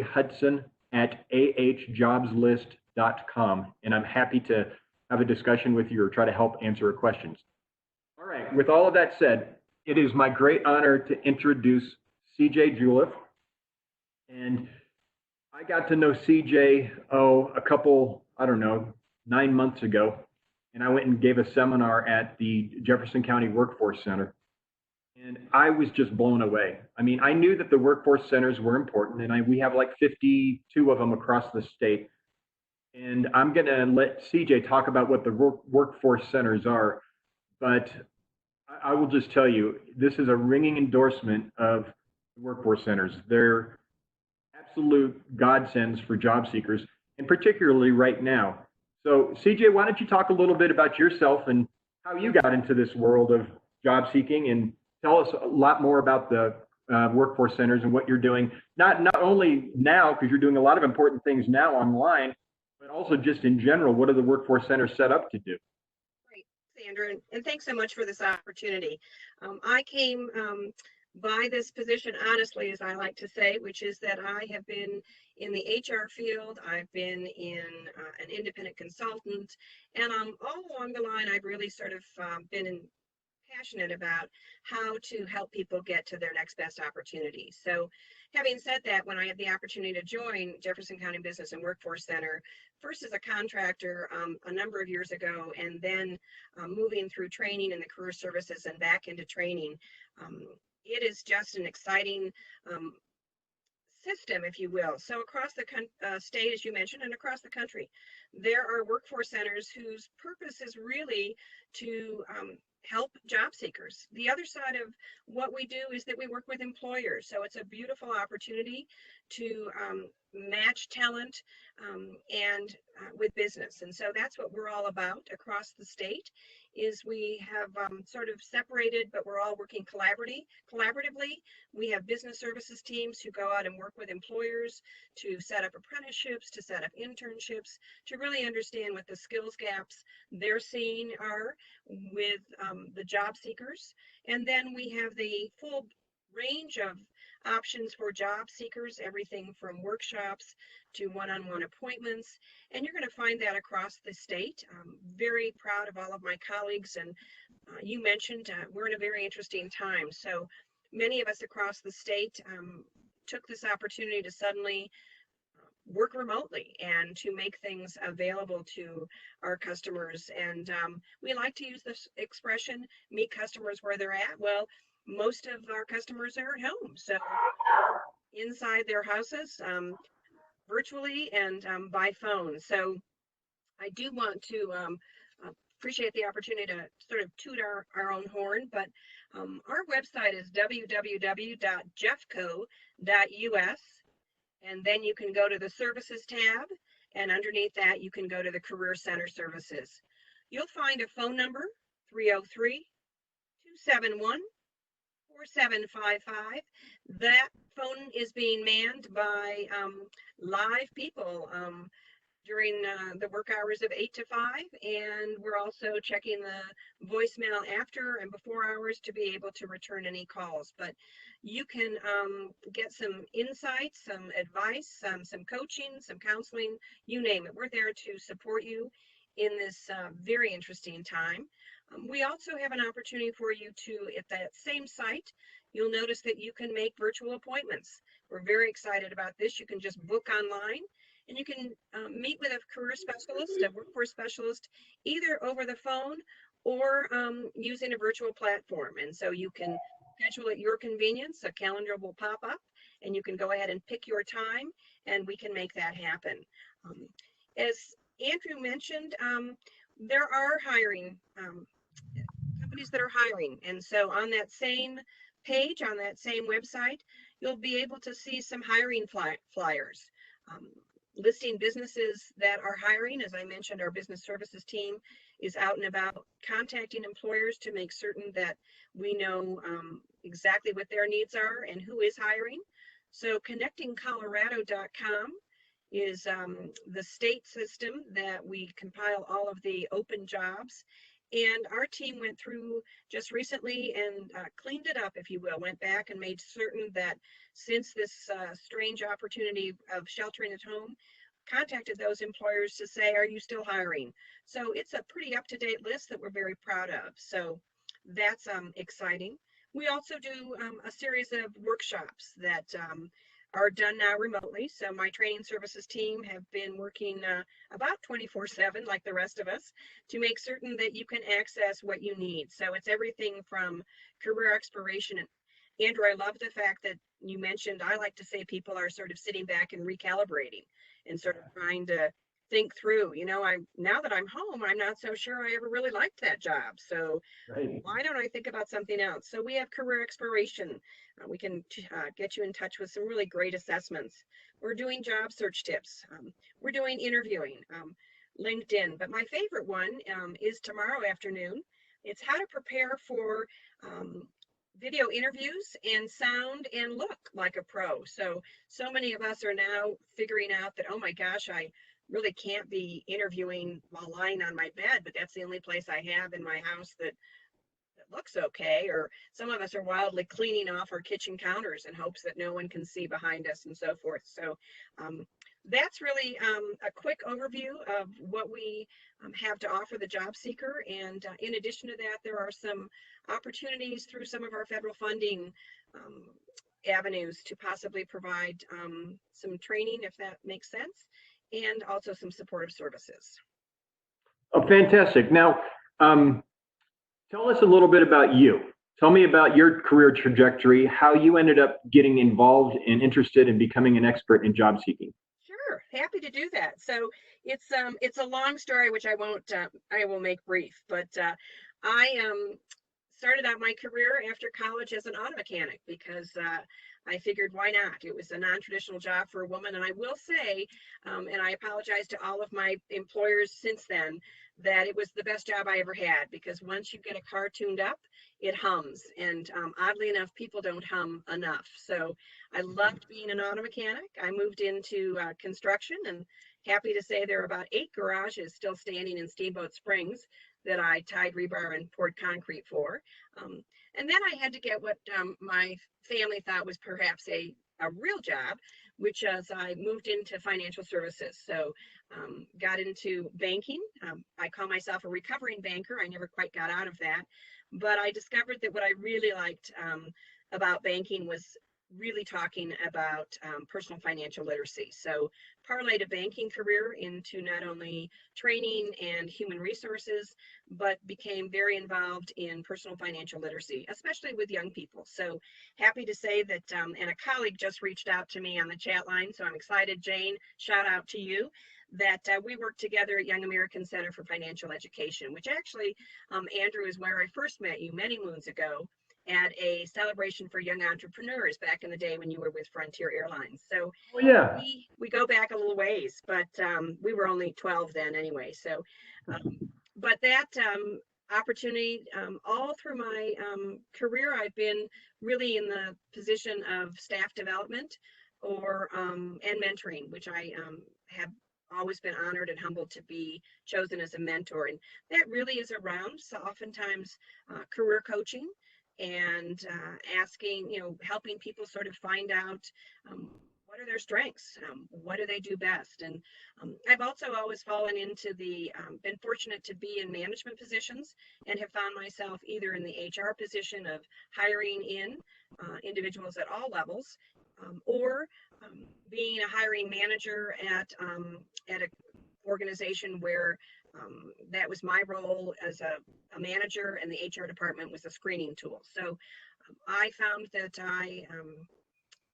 Hudson at ahjobslist.com, and I'm happy to have a discussion with you or try to help answer questions. All right, with all of that said, it is my great honor to introduce CJ Juleff. And I got to know CJ, a couple, I don't know, 9 months ago. And I went and gave a seminar at the Jefferson County Workforce Center. And I was just blown away. I mean, I knew that the workforce centers were important, and we have like 52 of them across the state. And I'm going to let CJ talk about what the workforce centers are. But I will just tell you, this is a ringing endorsement of the workforce centers. They're absolute godsends for job seekers, and particularly right now. So, CJ, why don't you talk a little bit about yourself and how you got into this world of job seeking, and tell us a lot more about the workforce centers and what you're doing, not only now, because you're doing a lot of important things now online, but also just in general. What are the workforce centers set up to do? Great, Sandra, and thanks so much for this opportunity. I came by this position, honestly, as I like to say, which is that I have been in the HR field. I've been in an independent consultant, and all along the line, I've really sort of been passionate about how to help people get to their next best opportunity. So having said that, when I had the opportunity to join Jefferson County Business and Workforce Center, first as a contractor a number of years ago, and then moving through training in the career services and back into training, it is just an exciting system, if you will. So across the state, as you mentioned, and across the country, there are workforce centers whose purpose is really to help job seekers. The other side of what we do is that we work with employers. So it's a beautiful opportunity to match talent and with business. And so that's what we're all about across the state, is we have sort of separated, but we're all working collaboratively. We have business services teams who go out and work with employers to set up apprenticeships, to set up internships, to really understand what the skills gaps they're seeing are with the job seekers. And then we have the full range of options for job seekers, everything from workshops to one-on-one appointments. And you're going to find that across the state. I'm very proud of all of my colleagues. And you mentioned we're in a very interesting time. So many of us across the state took this opportunity to suddenly work remotely and to make things available to our customers. And we like to use this expression, meet customers where they're at. Well, most of our customers are at home, so inside their houses, virtually and by phone. So I do want to appreciate the opportunity to sort of toot our own horn, but our website is www.jeffco.us, and then you can go to the services tab, and underneath that you can go to the Career Center Services. You'll find a phone number, 303-271-4755. That phone is being manned by live people during the work hours of 8 to 5, and we're also checking the voicemail after and before hours to be able to return any calls. But you can get some insights, some advice, some coaching, some counseling, you name it. We're there to support you in this very interesting time. We also have an opportunity for you to, at that same site, you'll notice that you can make virtual appointments. We're very excited about this. You can just book online, and you can meet with a career specialist, a workforce specialist, either over the phone or using a virtual platform. And so you can schedule at your convenience. A calendar will pop up, and you can go ahead and pick your time, and we can make that happen. As Andrew mentioned, there are hiring companies that are hiring. And so on that same page, on that same website, you'll be able to see some hiring flyers listing businesses that are hiring. As I mentioned, our business services team is out and about contacting employers to make certain that we know exactly what their needs are and who is hiring. So connectingcolorado.com is the state system that we compile all of the open jobs. And our team went through just recently and cleaned it up, if you will, went back and made certain that since this strange opportunity of sheltering at home, contacted those employers to say, are you still hiring? So it's a pretty up-to-date list that we're very proud of. So that's exciting. We also do a series of workshops that are done now remotely. So my training services team have been working about 24/7, like the rest of us, to make certain that you can access what you need. So it's everything from career exploration. And Andrew, I love the fact that you mentioned, I like to say people are sort of sitting back and recalibrating and sort of trying to think through, now that I'm home, I'm not so sure I ever really liked that job. So Right. why don't I think about something else? So we have career exploration. We can get you in touch with some really great assessments. We're doing job search tips. We're doing interviewing, LinkedIn. But my favorite one is tomorrow afternoon. It's how to prepare for video interviews and sound and look like a pro. So many of us are now figuring out that, oh my gosh, I really can't be interviewing while lying on my bed, but that's the only place I have in my house that looks okay. Or some of us are wildly cleaning off our kitchen counters in hopes that no one can see behind us and so forth. So that's really a quick overview of what we have to offer the job seeker. And in addition to that, there are some opportunities through some of our federal funding avenues to possibly provide some training, if that makes sense, and also some supportive services. Oh, fantastic. Now, tell us a little bit about you. Tell me about your career trajectory, how you ended up getting involved and interested in becoming an expert in job seeking. Sure, happy to do that. So it's a long story, which I will make brief. But I started out my career after college as an auto mechanic because I figured why not? It was a non-traditional job for a woman, and I will say, and I apologize to all of my employers since then, that it was the best job I ever had because once you get a car tuned up, it hums, and oddly enough, people don't hum enough. So I loved being an auto mechanic. I moved into construction, and happy to say there are about 8 garages still standing in Steamboat Springs that I tied rebar and poured concrete for. And then I had to get what my family thought was perhaps a real job, which as I moved into financial services. So got into banking. I call myself a recovering banker. I never quite got out of that. But I discovered that what I really liked about banking was really talking about personal financial literacy. So parlayed a banking career into not only training and human resources, but became very involved in personal financial literacy, especially with young people. So happy to say that, and a colleague just reached out to me on the chat line, so I'm excited, Jane, shout out to you, that we work together at Young American Center for Financial Education, which actually, Andrew, is where I first met you many moons ago at a celebration for young entrepreneurs back in the day when you were with Frontier Airlines. So Oh, yeah. we go back a little ways, but we were only 12 then anyway. So, but that opportunity, all through my career, I've been really in the position of staff development or and mentoring, which I have always been honored and humbled to be chosen as a mentor. And that really is around, so oftentimes career coaching and asking, helping people sort of find out what are their strengths, what do they do best. And I've also always fallen into been fortunate to be in management positions and have found myself either in the HR position of hiring in individuals at all levels, or being a hiring manager at an organization where that was my role as a manager, and the HR department was a screening tool. So I found that I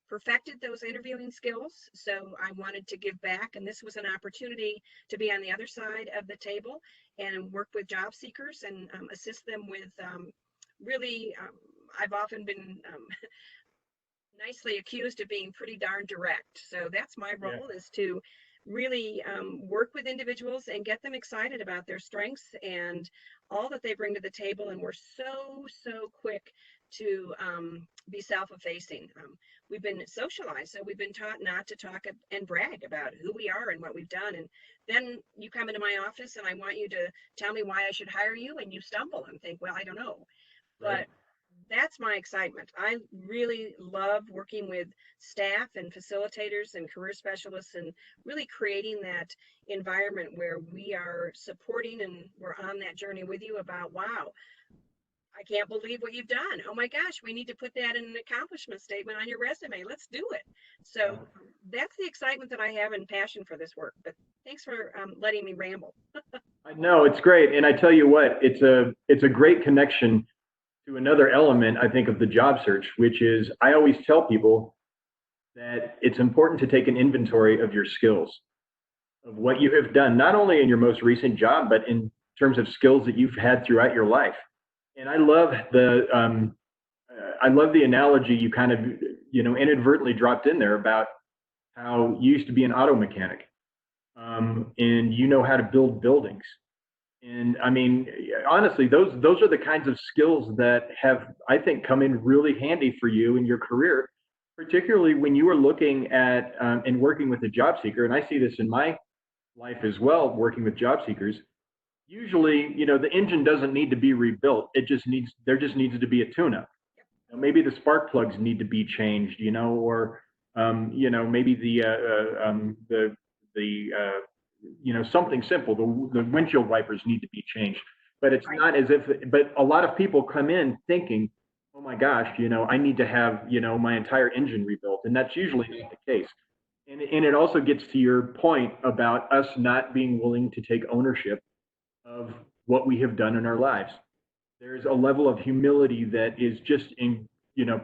perfected those interviewing skills. So I wanted to give back, and this was an opportunity to be on the other side of the table and work with job seekers and assist them with really, I've often been nicely accused of being pretty darn direct. So that's my role, is to really work with individuals and get them excited about their strengths and all that they bring to the table. And we're so quick to be self-effacing. We've been socialized, so we've been taught not to talk and brag about who we are and what we've done. And then you come into my office and I want you to tell me why I should hire you, and you stumble and think, well, I don't know. Right. But that's my excitement. I really love working with staff and facilitators and career specialists and really creating that environment where we are supporting and we're on that journey with you about, wow, I can't believe what you've done. Oh my gosh, we need to put that in an accomplishment statement on your resume. Let's do it. So that's the excitement that I have and passion for this work. But thanks for letting me ramble. I know it's great. And I tell you what, it's a great connection to another element, I think, of the job search, which is I always tell people that it's important to take an inventory of your skills, of what you have done, not only in your most recent job, but in terms of skills that you've had throughout your life. And I love the analogy you kind of, inadvertently dropped in there about how you used to be an auto mechanic, and you know how to build buildings. And I mean, honestly, those are the kinds of skills that have, I think, come in really handy for you in your career, particularly when you are looking at and working with a job seeker. And I see this in my life as well, working with job seekers. Usually, the engine doesn't need to be rebuilt. There just needs to be a tune-up. Maybe the spark plugs need to be changed, or maybe something simple. The windshield wipers need to be changed. But it's not as if. But a lot of people come in thinking, "Oh my gosh, I need to have my entire engine rebuilt," and that's usually not the case. And it also gets to your point about us not being willing to take ownership of what we have done in our lives. There's a level of humility that is just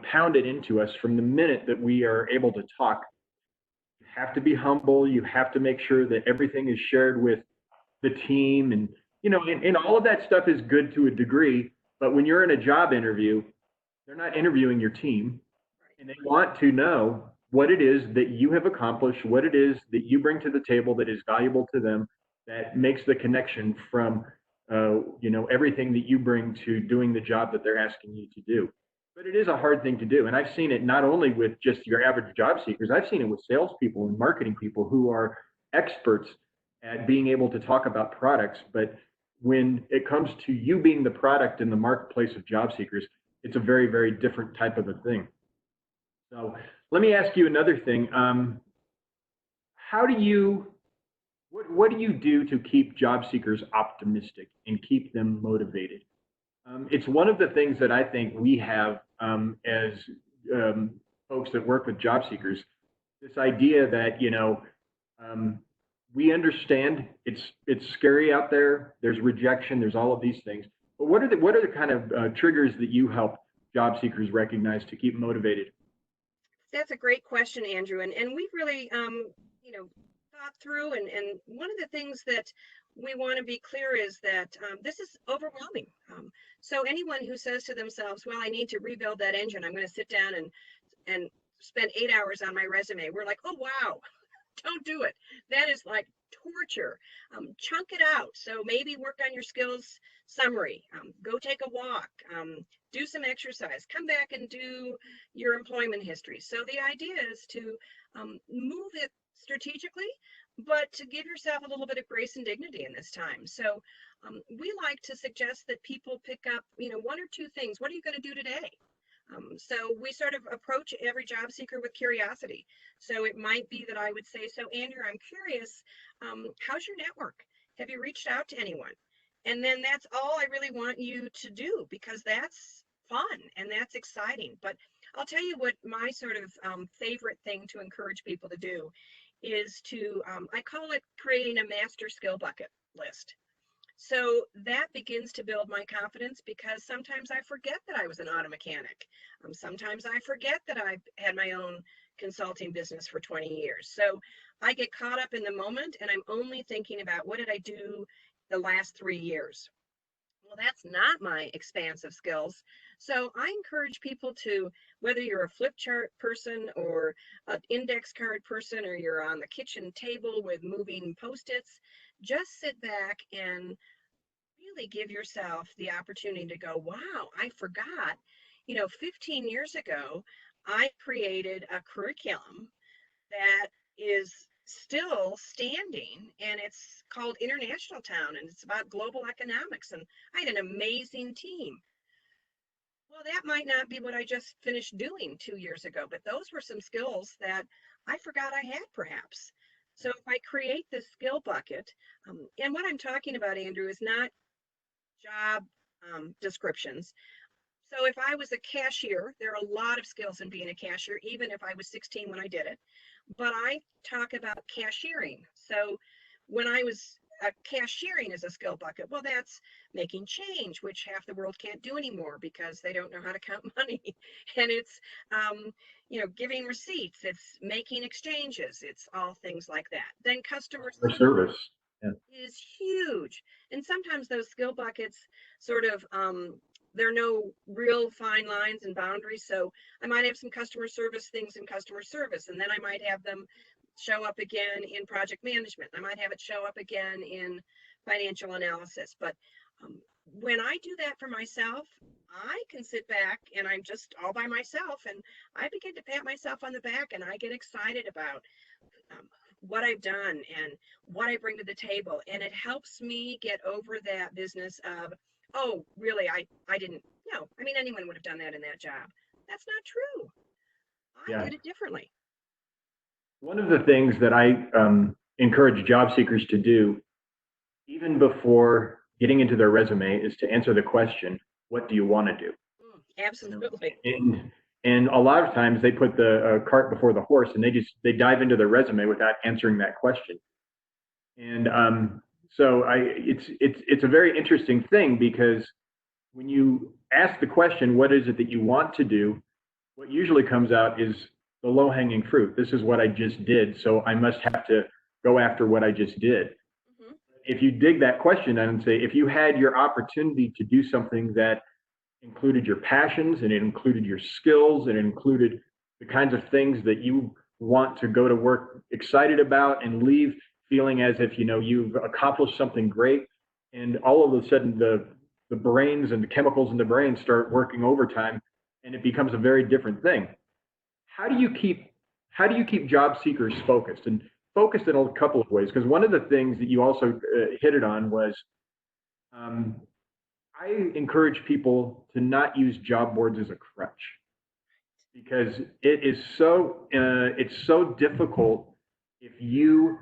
pounded into us from the minute that we are able to talk. You have to be humble. You have to make sure that everything is shared with the team, and all of that stuff is good to a degree. But when you're in a job interview, they're not interviewing your team, and they want to know what it is that you have accomplished, what it is that you bring to the table that is valuable to them, that makes the connection from everything that you bring to doing the job that they're asking you to do. But it is a hard thing to do, and I've seen it not only with just your average job seekers. I've seen it with salespeople and marketing people who are experts at being able to talk about products. But when it comes to you being the product in the marketplace of job seekers, it's a very, very different type of a thing. So let me ask you another thing. What do you do to keep job seekers optimistic and keep them motivated? It's one of the things that I think we have as folks that work with job seekers. This idea that we understand it's scary out there. There's rejection. There's all of these things. But what are the kind of triggers that you help job seekers recognize to keep motivated? That's a great question, Andrew. And we've really, thought through. And one of the things that we want to be clear is that this is overwhelming. So anyone who says to themselves, well, I need to rebuild that engine, I'm going to sit down and spend 8 hours on my resume. We're like, oh, wow, don't do it. That is like torture. Chunk it out. So maybe work on your skills summary. Go take a walk. Do some exercise. Come back and do your employment history. So the idea is to move it strategically, but to give yourself a little bit of grace and dignity in this time. So we like to suggest that people pick up, one or two things. What are you going to do today? So we sort of approach every job seeker with curiosity. So it might be that I would say, so Andrew, I'm curious, how's your network? Have you reached out to anyone? And then that's all I really want you to do, because that's fun and that's exciting. But I'll tell you what my sort of favorite thing to encourage people to do is to, I call it creating a master skill bucket list. So that begins to build my confidence, because sometimes I forget that I was an auto mechanic. Sometimes I forget that I've had my own consulting business for 20 years. So I get caught up in the moment and I'm only thinking about what did I do the last 3 years. Well, that's not my expansive skills. So I encourage people to, whether you're a flip chart person or an index card person, or you're on the kitchen table with moving Post-its, just sit back and really give yourself the opportunity to go, wow, I forgot. 15 years ago, I created a curriculum that is still standing, and it's called International Town, and it's about global economics. And I had an amazing team. Well, that might not be what I just finished doing 2 years ago, but those were some skills that I forgot I had perhaps. So if I create this skill bucket, and what I'm talking about, Andrew, is not job descriptions. So if I was a cashier, there are a lot of skills in being a cashier, even if I was 16 when I did it. But I talk about cashiering. So when I was cashiering as a skill bucket, well, that's making change, which half the world can't do anymore because they don't know how to count money. And it's, giving receipts, it's making exchanges, it's all things like that. Then customer For service. Yeah. is huge. And sometimes those skill buckets sort of, there are no real fine lines and boundaries. So I might have some customer service things in customer service, and then I might have them show up again in project management. I might have it show up again in financial analysis. But when I do that for myself, I can sit back and I'm just all by myself, and I begin to pat myself on the back, and I get excited about what I've done and what I bring to the table. And it helps me get over that business of, oh, really, I didn't know. I mean, anyone would have done that in that job. That's not true. I Yeah. did it differently. One of the things that I encourage job seekers to do, even before getting into their resume, is to answer the question, what do you want to do? Absolutely. And a lot of times they put the cart before the horse, and they dive into their resume without answering that question. And so it's a very interesting thing, because when you ask the question, what is it that you want to do? What usually comes out is the low hanging fruit. This is what I just did, so I must have to go after what I just did. Mhm. If you dig that question out and say, if you had your opportunity to do something that included your passions, and it included your skills, and it included the kinds of things that you want to go to work excited about and leave feeling as if you've accomplished something great, and all of a sudden the brains and the chemicals in the brain start working overtime, and it becomes a very different thing. How do you keep job seekers focused, and focused in a couple of ways? Because one of the things that you also hit it on was, um, I encourage people to not use job boards as a crutch, because it's so difficult if you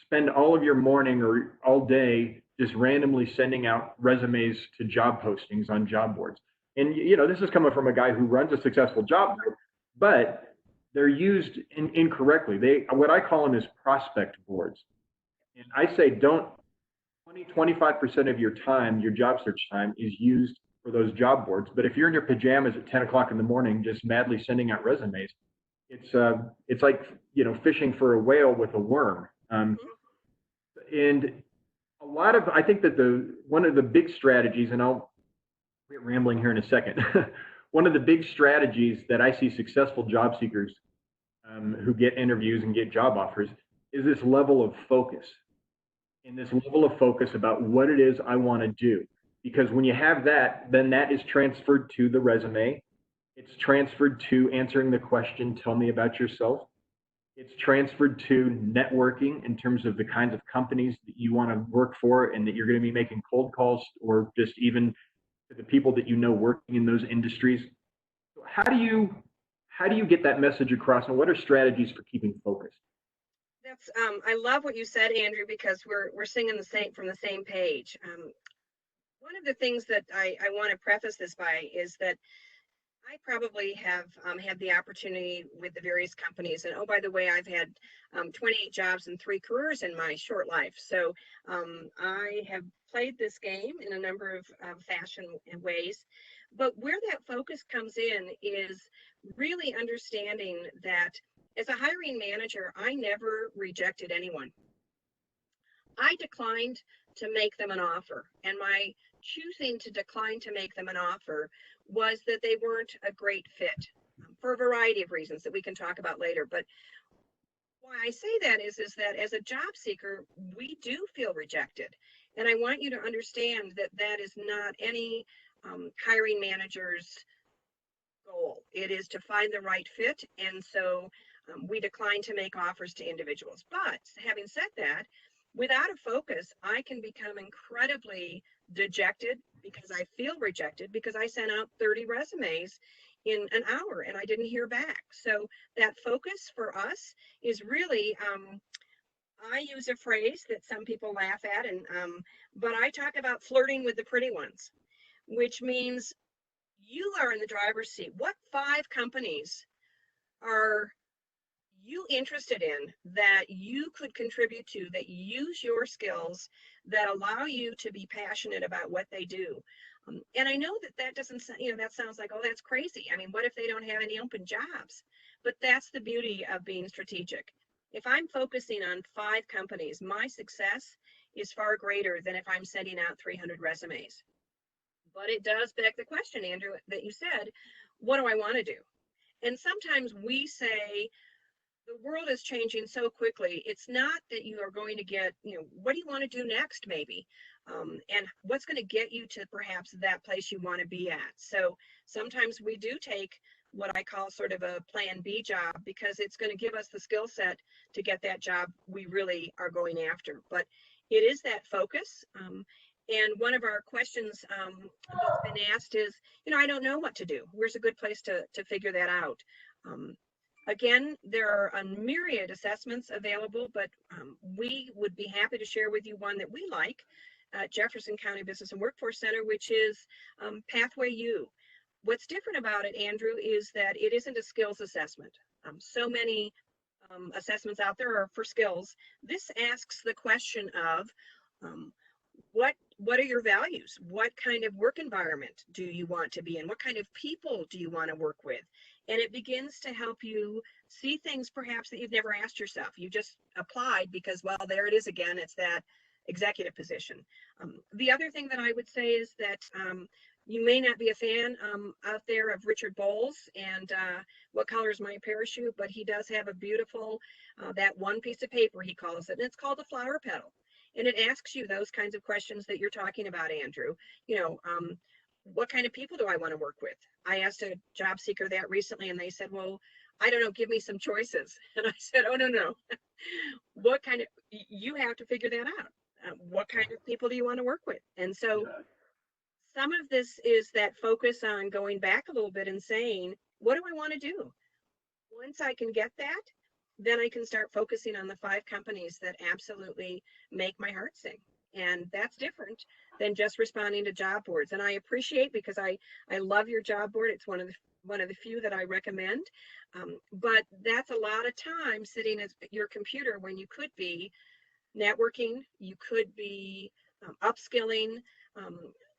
spend all of your morning or all day just randomly sending out resumes to job postings on job boards. And this is coming from a guy who runs a successful job board, but they're used incorrectly. What I call them is prospect boards. And I say, don't 25% of your time, your job search time, is used for those job boards. But if you're in your pajamas at 10 o'clock in the morning, just madly sending out resumes, it's like fishing for a whale with a worm. And I think that one of the big strategies, and I'll quit rambling here in a second. One of the big strategies that I see successful job seekers who get interviews and get job offers is this level of focus. And this level of focus about what it is I want to do. Because when you have that, then that is transferred to the resume. It's transferred to answering the question, tell me about yourself. It's transferred to networking in terms of the kinds of companies that you want to work for, and that you're going to be making cold calls, or just even to the people that working in those industries. So how do you get that message across, and what are strategies for keeping focused? That's I love what you said, Andrew, because we're singing from the same page. One of the things that I want to preface this by is that I probably have had the opportunity with the various companies, and oh, by the way, I've had 28 jobs and 3 careers in my short life. So I have played this game in a number of fashion and ways. But where that focus comes in is really understanding that as a hiring manager, I never rejected anyone. I declined to make them an offer, and my choosing to decline to make them an offer was that they weren't a great fit for a variety of reasons that we can talk about later. But why I say that is that as a job seeker, we do feel rejected. And I want you to understand that that is not any hiring managers' goal. It is to find the right fit. And so we decline to make offers to individuals. But having said that, without a focus, I can become incredibly dejected because I feel rejected because I sent out 30 resumes in an hour and I didn't hear back. So that focus for us is really, I use a phrase that some people laugh at, and but I talk about flirting with the pretty ones, which means you are in the driver's seat. What 5 companies are you interested in that you could contribute to, that use your skills, that allow you to be passionate about what they do? And I know that that doesn't, that sounds like, oh, that's crazy. I mean, what if they don't have any open jobs? But that's the beauty of being strategic. If I'm focusing on 5 companies, my success is far greater than if I'm sending out 300 resumes. But it does beg the question, Andrew, that you said, what do I want to do? And sometimes we say, the world is changing so quickly. It's not that you are going to get, what do you want to do next, maybe? And what's going to get you to perhaps that place you want to be at. So sometimes we do take what I call sort of a plan B job because it's going to give us the skill set to get that job we really are going after. But it is that focus. And one of our questions that's been asked is, I don't know what to do. Where's a good place to figure that out? Again, there are a myriad assessments available, but we would be happy to share with you one that we like at Jefferson County Business and Workforce Center, which is Pathway U. What's different about it, Andrew, is that it isn't a skills assessment. So many assessments out there are for skills. This asks the question of what are your values? What kind of work environment do you want to be in? What kind of people do you want to work with? And it begins to help you see things perhaps that you've never asked yourself. You just applied because, well, there it is again. It's that executive position. The other thing that I would say is that you may not be a fan out there of Richard Bowles and What Color is My Parachute, but he does have a beautiful, that one piece of paper, he calls it, and it's called the flower petal. And it asks you those kinds of questions that you're talking about, Andrew. What kind of people do I want to work with? I asked a job seeker that recently, and they said, well, I don't know, give me some choices. And I said, oh, no. You have to figure that out. What kind of people do you want to work with? And so some of this is that focus on going back a little bit and saying, what do I want to do? Once I can get that, then I can start focusing on the 5 companies that absolutely make my heart sing. And that's different than just responding to job boards. And I appreciate, because I love your job board. It's one of the few that I recommend. But that's a lot of time sitting at your computer when you could be networking, you could be upskilling,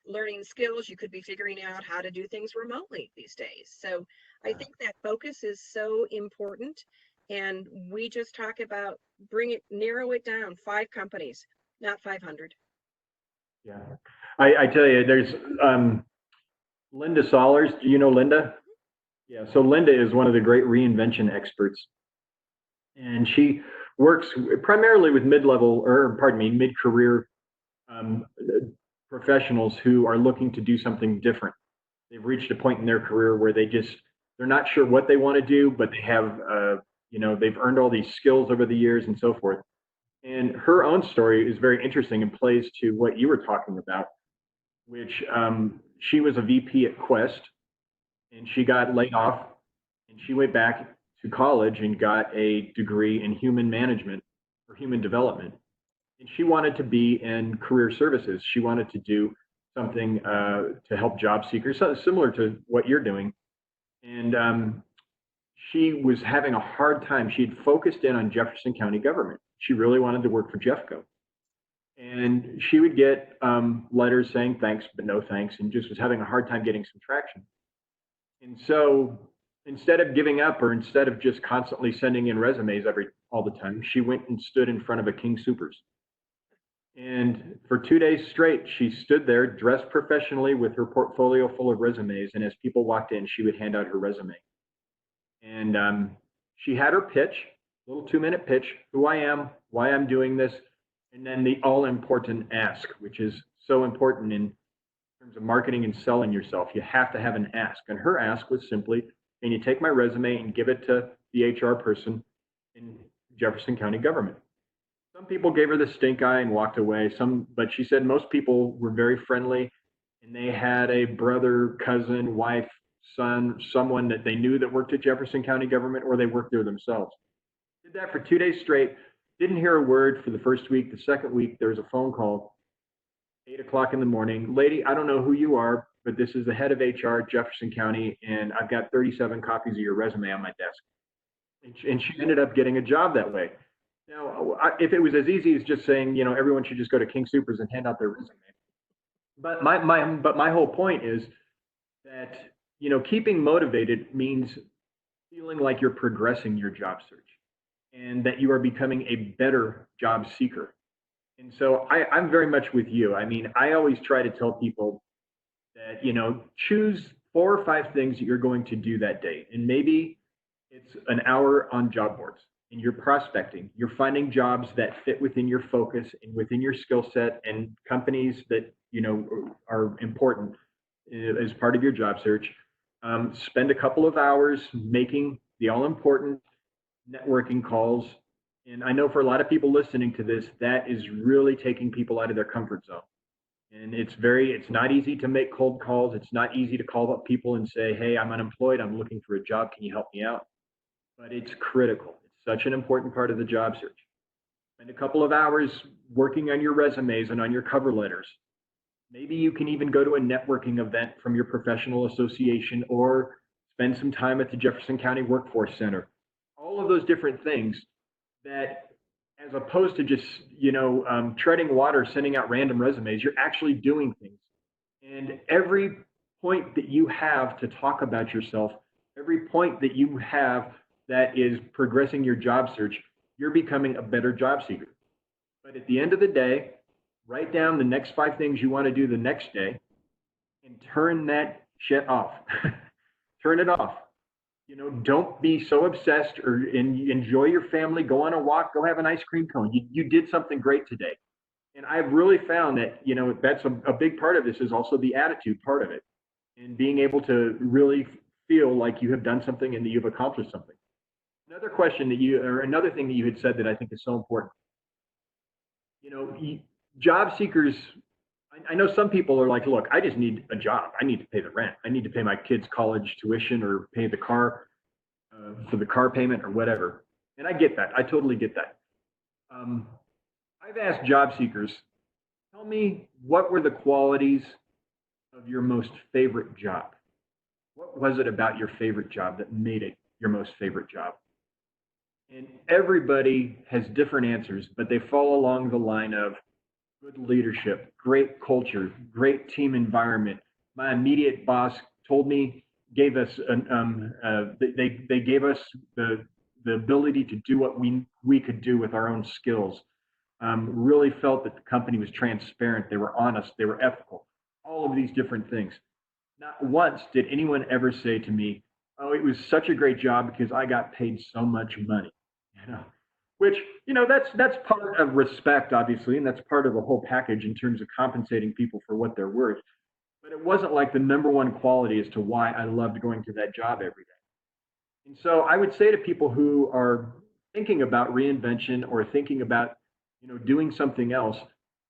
learning skills, you could be figuring out how to do things remotely these days. So I think that focus is so important. And we just talk about narrow it down, 5 companies, not 500. Yeah. I tell you, there's Linda Sollers. Do you know Linda? Yeah. So Linda is one of the great reinvention experts. And she works primarily with mid-career professionals who are looking to do something different. They've reached a point in their career where they're not sure what they want to do, but they have, they've earned all these skills over the years and so forth. And her own story is very interesting and plays to what you were talking about, which she was a VP at Quest, and she got laid off, and she went back to college and got a degree in human management or human development. And she wanted to be in career services. She wanted to do something to help job seekers, similar to what you're doing. And she was having a hard time. She had focused in on Jefferson County government. She really wanted to work for Jeffco. And she would get letters saying thanks, but no thanks, and just was having a hard time getting some traction. And so instead of giving up, or instead of just constantly sending in resumes all the time, she went and stood in front of a King Soopers. And for 2 days straight, she stood there dressed professionally with her portfolio full of resumes. And as people walked in, she would hand out her resume. And she had her pitch, little 2-minute pitch, who I am, why I'm doing this, and then the all-important ask, which is so important in terms of marketing and selling yourself, you have to have an ask. And her ask was simply, can you take my resume and give it to the HR person in Jefferson County government? Some people gave her the stink eye and walked away. But she said most people were very friendly, and they had a brother, cousin, wife, son, someone that they knew that worked at Jefferson County government, or they worked there themselves. Did that for 2 days straight. Didn't hear a word for the first week. The second week, there was a phone call, 8 o'clock in the morning. Lady, I don't know who you are, but this is the head of HR at Jefferson County, and I've got 37 copies of your resume on my desk. And she ended up getting a job that way. Now, if it was as easy as just saying, everyone should just go to King Soopers and hand out their resume. But my whole point is that, keeping motivated means feeling like you're progressing your job search and that you are becoming a better job seeker. And so I'm very much with you. I mean, I always try to tell people that, choose 4 or 5 things that you're going to do that day. And maybe it's an hour on job boards and you're prospecting. You're finding jobs that fit within your focus and within your skill set and companies that, are important as part of your job search. Spend a couple of hours making the all important networking calls. And I know for a lot of people listening to this, that is really taking people out of their comfort zone. And it's not easy to make cold calls. It's not easy to call up people and say, hey, I'm unemployed. I'm looking for a job. Can you help me out? But it's critical. It's such an important part of the job search. Spend a couple of hours working on your resumes and on your cover letters. Maybe you can even go to a networking event from your professional association or spend some time at the Jefferson County Workforce Center. All of those different things that, as opposed to just, treading water, sending out random resumes, you're actually doing things. And every point that you have to talk about yourself, every point that you have that is progressing your job search, you're becoming a better job seeker. But at the end of the day, write down the next 5 things you want to do the next day and turn that shit off. Turn it off. Don't be so obsessed or enjoy your family, go on a walk, go have an ice cream cone. You did something great today. And I've really found that, that's a big part of this is also the attitude part of it and being able to really feel like you have done something and that you've accomplished something. Another thing that you had said that I think is so important. Job seekers, I know some people are like, look, I just need a job. I need to pay the rent. I need to pay my kids' college tuition or pay the car for the car payment or whatever. And I get that. I totally get that. I've asked job seekers, tell me what were the qualities of your most favorite job? What was it about your favorite job that made it your most favorite job? And everybody has different answers, but they fall along the line of good leadership, great culture, great team environment. My immediate boss gave us they gave us the ability to do what we could do with our own skills. Really felt that the company was transparent. They were honest. They were ethical. All of these different things. Not once did anyone ever say to me, "Oh, it was such a great job because I got paid so much money." Which, that's part of respect, obviously, and that's part of the whole package in terms of compensating people for what they're worth. But it wasn't like the number one quality as to why I loved going to that job every day. And so I would say to people who are thinking about reinvention or thinking about, doing something else,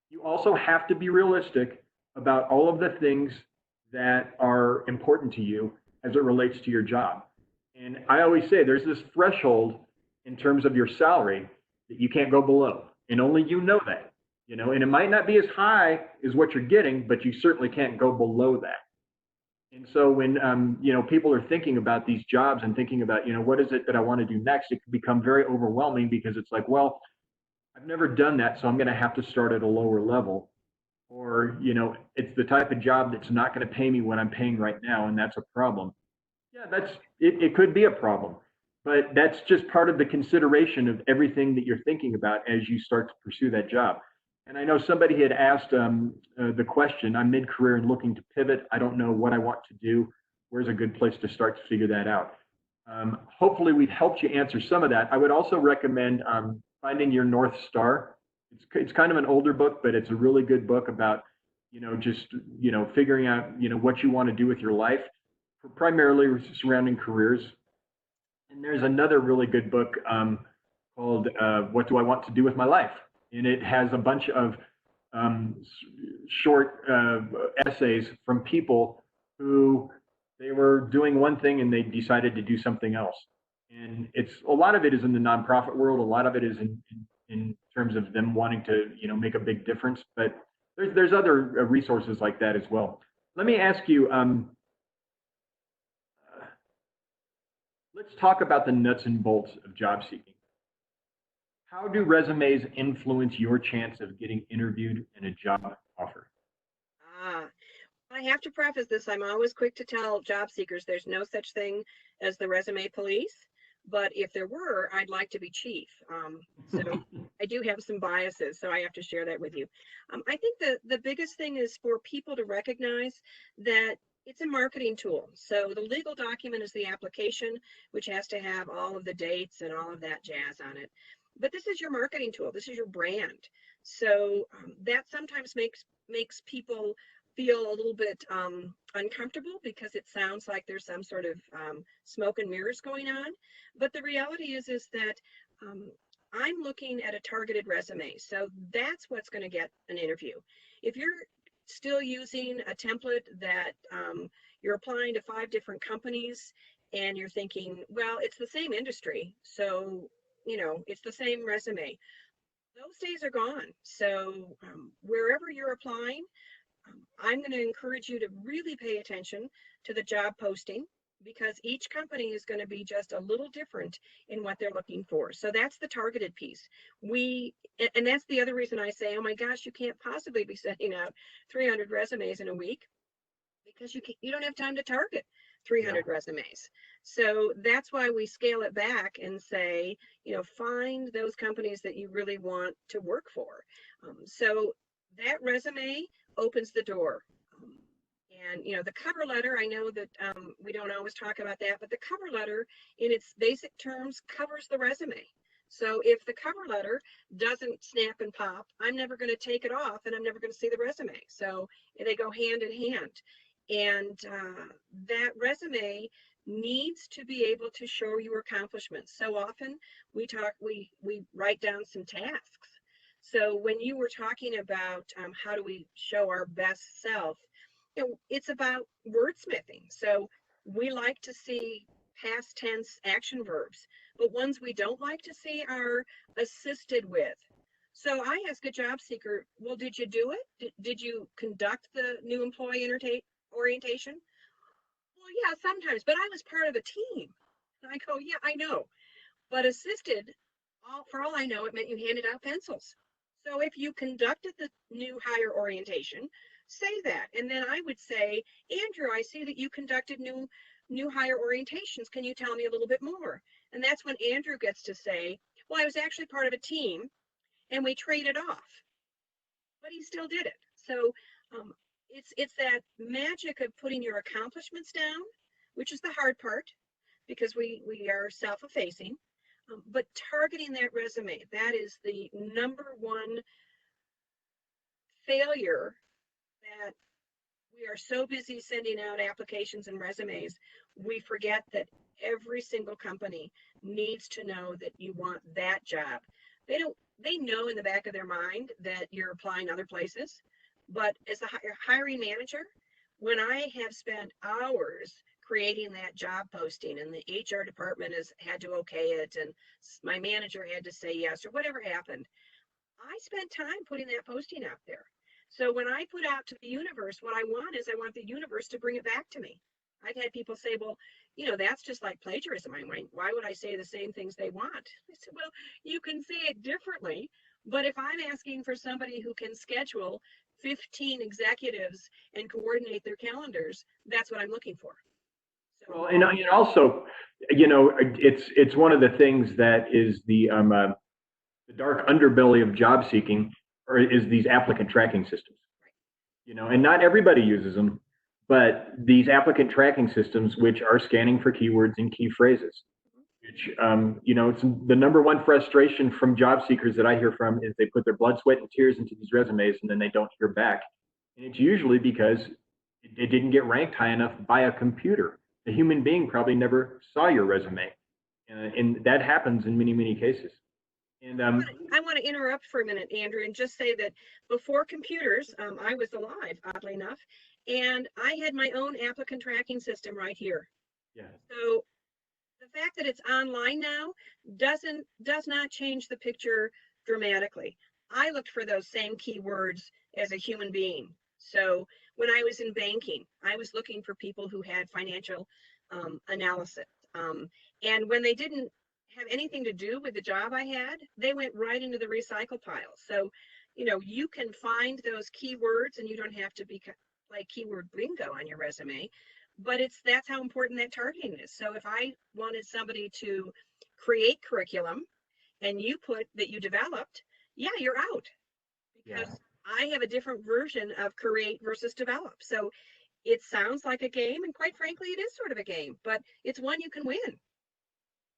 you also have to be realistic about all of the things that are important to you as it relates to your job. And I always say there's this threshold in terms of your salary that you can't go below. And only you know that, and it might not be as high as what you're getting, but you certainly can't go below that. And so when, people are thinking about these jobs and thinking about, what is it that I want to do next, it can become very overwhelming because it's like, well, I've never done that, so I'm going to have to start at a lower level. Or, it's the type of job that's not going to pay me what I'm paying right now, and that's a problem. Yeah, it could be a problem. But that's just part of the consideration of everything that you're thinking about as you start to pursue that job. And I know somebody had asked the question, I'm mid-career and looking to pivot. I don't know what I want to do. Where's a good place to start to figure that out? Hopefully we've helped you answer some of that. I would also recommend Finding Your North Star. It's kind of an older book, but it's a really good book about just, figuring out, what you want to do with your life, primarily surrounding careers. And there's another really good book called What Do I Want to Do with My Life? And it has a bunch of short essays from people who they were doing one thing and they decided to do something else. And it's a lot of it is in the nonprofit world. A lot of it is in terms of them wanting to, make a big difference. But there's other resources like that as well. Let me ask you, let's talk about the nuts and bolts of job seeking. How do resumes influence your chance of getting interviewed in a job offer? I have to preface this. I'm always quick to tell job seekers there's no such thing as the resume police. But if there were, I'd like to be chief. So I do have some biases, so I have to share that with you. I think the biggest thing is for people to recognize that it's a marketing tool. So the legal document is the application, which has to have all of the dates and all of that jazz on it. But this is your marketing tool. This is your brand. So that sometimes makes people feel a little bit uncomfortable because it sounds like there's some sort of smoke and mirrors going on. But the reality is that I'm looking at a targeted resume. So that's what's going to get an interview. If you're still using a template that you're applying to 5 different companies and you're thinking, well, it's the same industry, so, it's the same resume. Those days are gone. So wherever you're applying, I'm going to encourage you to really pay attention to the job posting, because each company is going to be just a little different in what they're looking for. So that's the targeted piece. And that's the other reason I say, oh my gosh, you can't possibly be sending out 300 resumes in a week, because you don't have time to target 300 resumes. So that's why we scale it back and say, find those companies that you really want to work for. So that resume opens the door. And, the cover letter, I know that we don't always talk about that, but the cover letter in its basic terms covers the resume. So if the cover letter doesn't snap and pop, I'm never going to take it off and I'm never going to see the resume. So they go hand in hand. And that resume needs to be able to show your accomplishments. So often we write down some tasks. So when you were talking about how do we show our best self, it's about wordsmithing. So we like to see past tense action verbs, but ones we don't like to see are assisted with. So I ask a job seeker, well, did you do it? Did you conduct the new employee orientation? Well, yeah, sometimes, but I was part of a team. And I go, yeah, I know. But assisted, for all I know, it meant you handed out pencils. So if you conducted the new hire orientation, say that. And then I would say, Andrew, I see that you conducted new hire orientations. Can you tell me a little bit more? And that's when Andrew gets to say, well, I was actually part of a team and we traded off, but he still did it. So it's that magic of putting your accomplishments down, which is the hard part because we are self-effacing. But targeting that resume, that is the number one failure, that we are so busy sending out applications and resumes, we forget that every single company needs to know that you want that job. They know in the back of their mind that you're applying other places, but as a hiring manager, when I have spent hours creating that job posting and the HR department has had to okay it and my manager had to say yes or whatever happened, I spent time putting that posting out there. So when I put out to the universe, what I want the universe to bring it back to me. I've had people say, well, that's just like plagiarism. Why would I say the same things they want? I said, well, you can say it differently, but if I'm asking for somebody who can schedule 15 executives and coordinate their calendars, that's what I'm looking for. Well, and also, it's one of the things that is the dark underbelly of job seeking, or is these applicant tracking systems. And not everybody uses them, but these applicant tracking systems, which are scanning for keywords and key phrases, which it's the number one frustration from job seekers that I hear from is they put their blood, sweat, and tears into these resumes and then they don't hear back. And it's usually because it didn't get ranked high enough by a computer. The human being probably never saw your resume. And that happens in many, many cases. And I want to interrupt for a minute, Andrew, and just say that before computers, I was alive, oddly enough, and I had my own applicant tracking system right here. yeah, So the fact that it's online now does not change the picture dramatically. I looked for those same keywords as a human being. So when I was in banking, I was looking for people who had financial analysis. And when they didn't have anything to do with the job I had, they went right into the recycle pile. So, you can find those keywords and you don't have to be like keyword bingo on your resume, but that's how important that targeting is. So if I wanted somebody to create curriculum and you put that you developed, yeah, you're out, because I have a different version of create versus develop. So it sounds like a game, and quite frankly, it is sort of a game, but it's one you can win.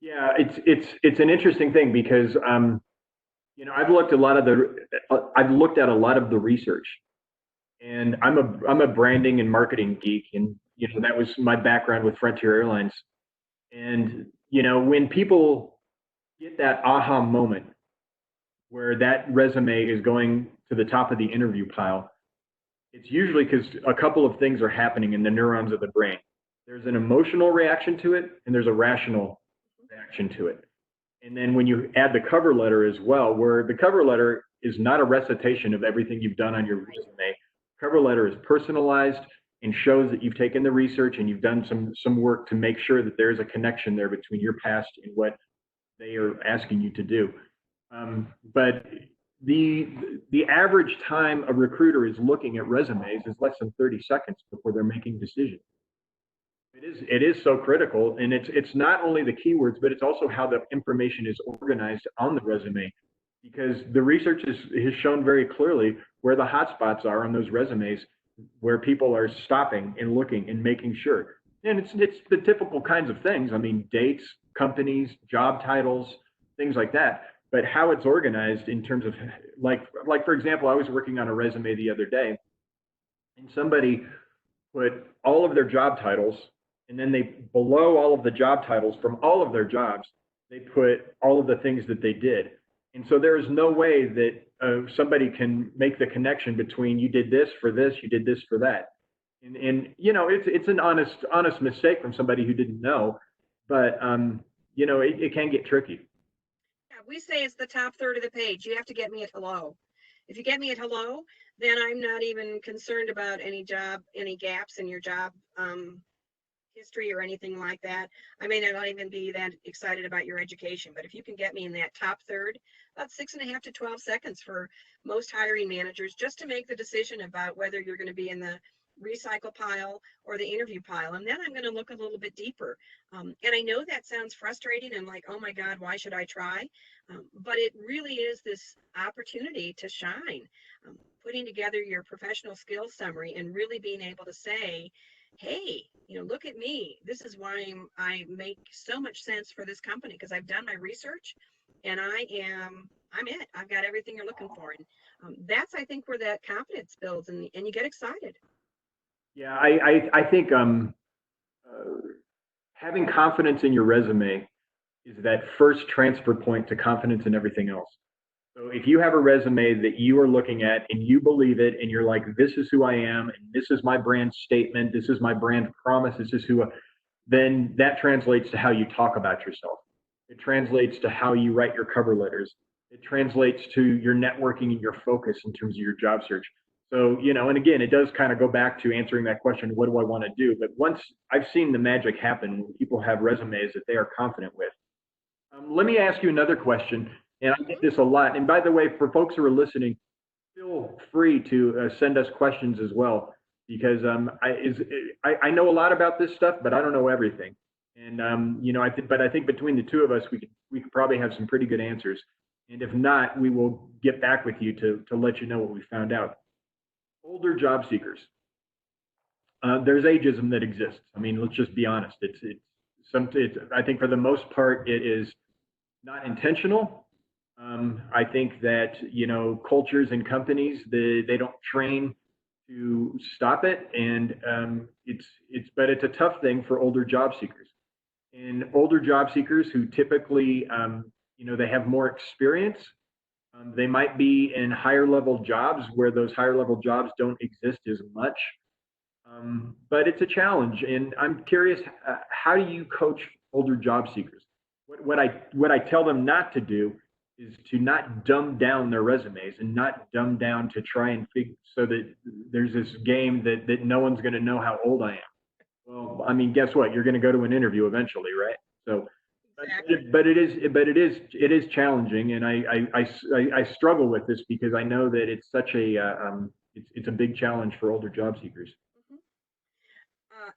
yeah, it's an interesting thing because I've looked I've looked at a lot of the research, and I'm a branding and marketing geek, and that was my background with Frontier Airlines. And when people get that aha moment where that resume is going to the top of the interview pile, it's usually because a couple of things are happening in the neurons of the brain. There's an emotional reaction to it, and there's a rational reaction to it. And then when you add the cover letter as well, where the cover letter is not a recitation of everything you've done on your resume, cover letter is personalized and shows that you've taken the research and you've done some work to make sure that there's a connection there between your past and what they are asking you to do. But the average time a recruiter is looking at resumes is less than 30 seconds before they're making decisions. It is so critical, and it's not only the keywords, but it's also how the information is organized on the resume, because the research has shown very clearly where the hot spots are on those resumes, where people are stopping and looking and making sure. And it's the typical kinds of things. I mean, dates, companies, job titles, things like that. But how it's organized in terms of like for example, I was working on a resume the other day, and somebody put all of their job titles, and then they below all of the job titles from all of their jobs, they put all of the things that they did. And so there is no way that somebody can make the connection between you did this for this, you did this for that. And it's an honest mistake from somebody who didn't know, but it can get tricky. Yeah, we say it's the top third of the page. You have to get me at hello. If you get me at hello, then I'm not even concerned about any gaps in your job history or anything like that. I may not even be that excited about your education, but if you can get me in that top third, about 6.5 to 12 seconds for most hiring managers just to make the decision about whether you're going to be in the recycle pile or the interview pile. And then I'm going to look a little bit deeper. And I know that sounds frustrating and like, oh my God, why should I try? But it really is this opportunity to shine, putting together your professional skills summary and really being able to say, hey, look at me. This is why I make so much sense for this company, because I've done my research and I'm it. I've got everything you're looking for. And that's, I think, where that confidence builds and you get excited. Yeah, I think having confidence in your resume is that first transfer point to confidence in everything else. So if you have a resume that you are looking at and you believe it and you're like, this is who I am and this is my brand statement, this is my brand promise, this is then that translates to how you talk about yourself. It translates to how you write your cover letters. It translates to your networking and your focus in terms of your job search. So, and again, it does kind of go back to answering that question, what do I want to do? But once I've seen the magic happen, when people have resumes that they are confident with. Let me ask you another question, and I get this a lot. And by the way, for folks who are listening, feel free to send us questions as well, because I know a lot about this stuff, but I don't know everything. And but I think between the two of us, we could probably have some pretty good answers. And if not, we will get back with you to let you know what we found out. Older job seekers. There's ageism that exists. I mean, let's just be honest. I think for the most part, it is not intentional. I think that cultures and companies they don't train to stop it. And but it's a tough thing for older job seekers. And older job seekers who typically, they have more experience. They might be in higher level jobs where those higher level jobs don't exist as much. But it's a challenge. And I'm curious, how do you coach older job seekers? What I tell them not to do is to not dumb down their resumes and not dumb down to try and figure so that there's this game that no one's going to know how old I am. Well, I mean, guess what? You're going to go to an interview eventually, right? So, Exactly. but it is challenging, and I struggle with this because I know that it's such a it's a big challenge for older job seekers. Mhm.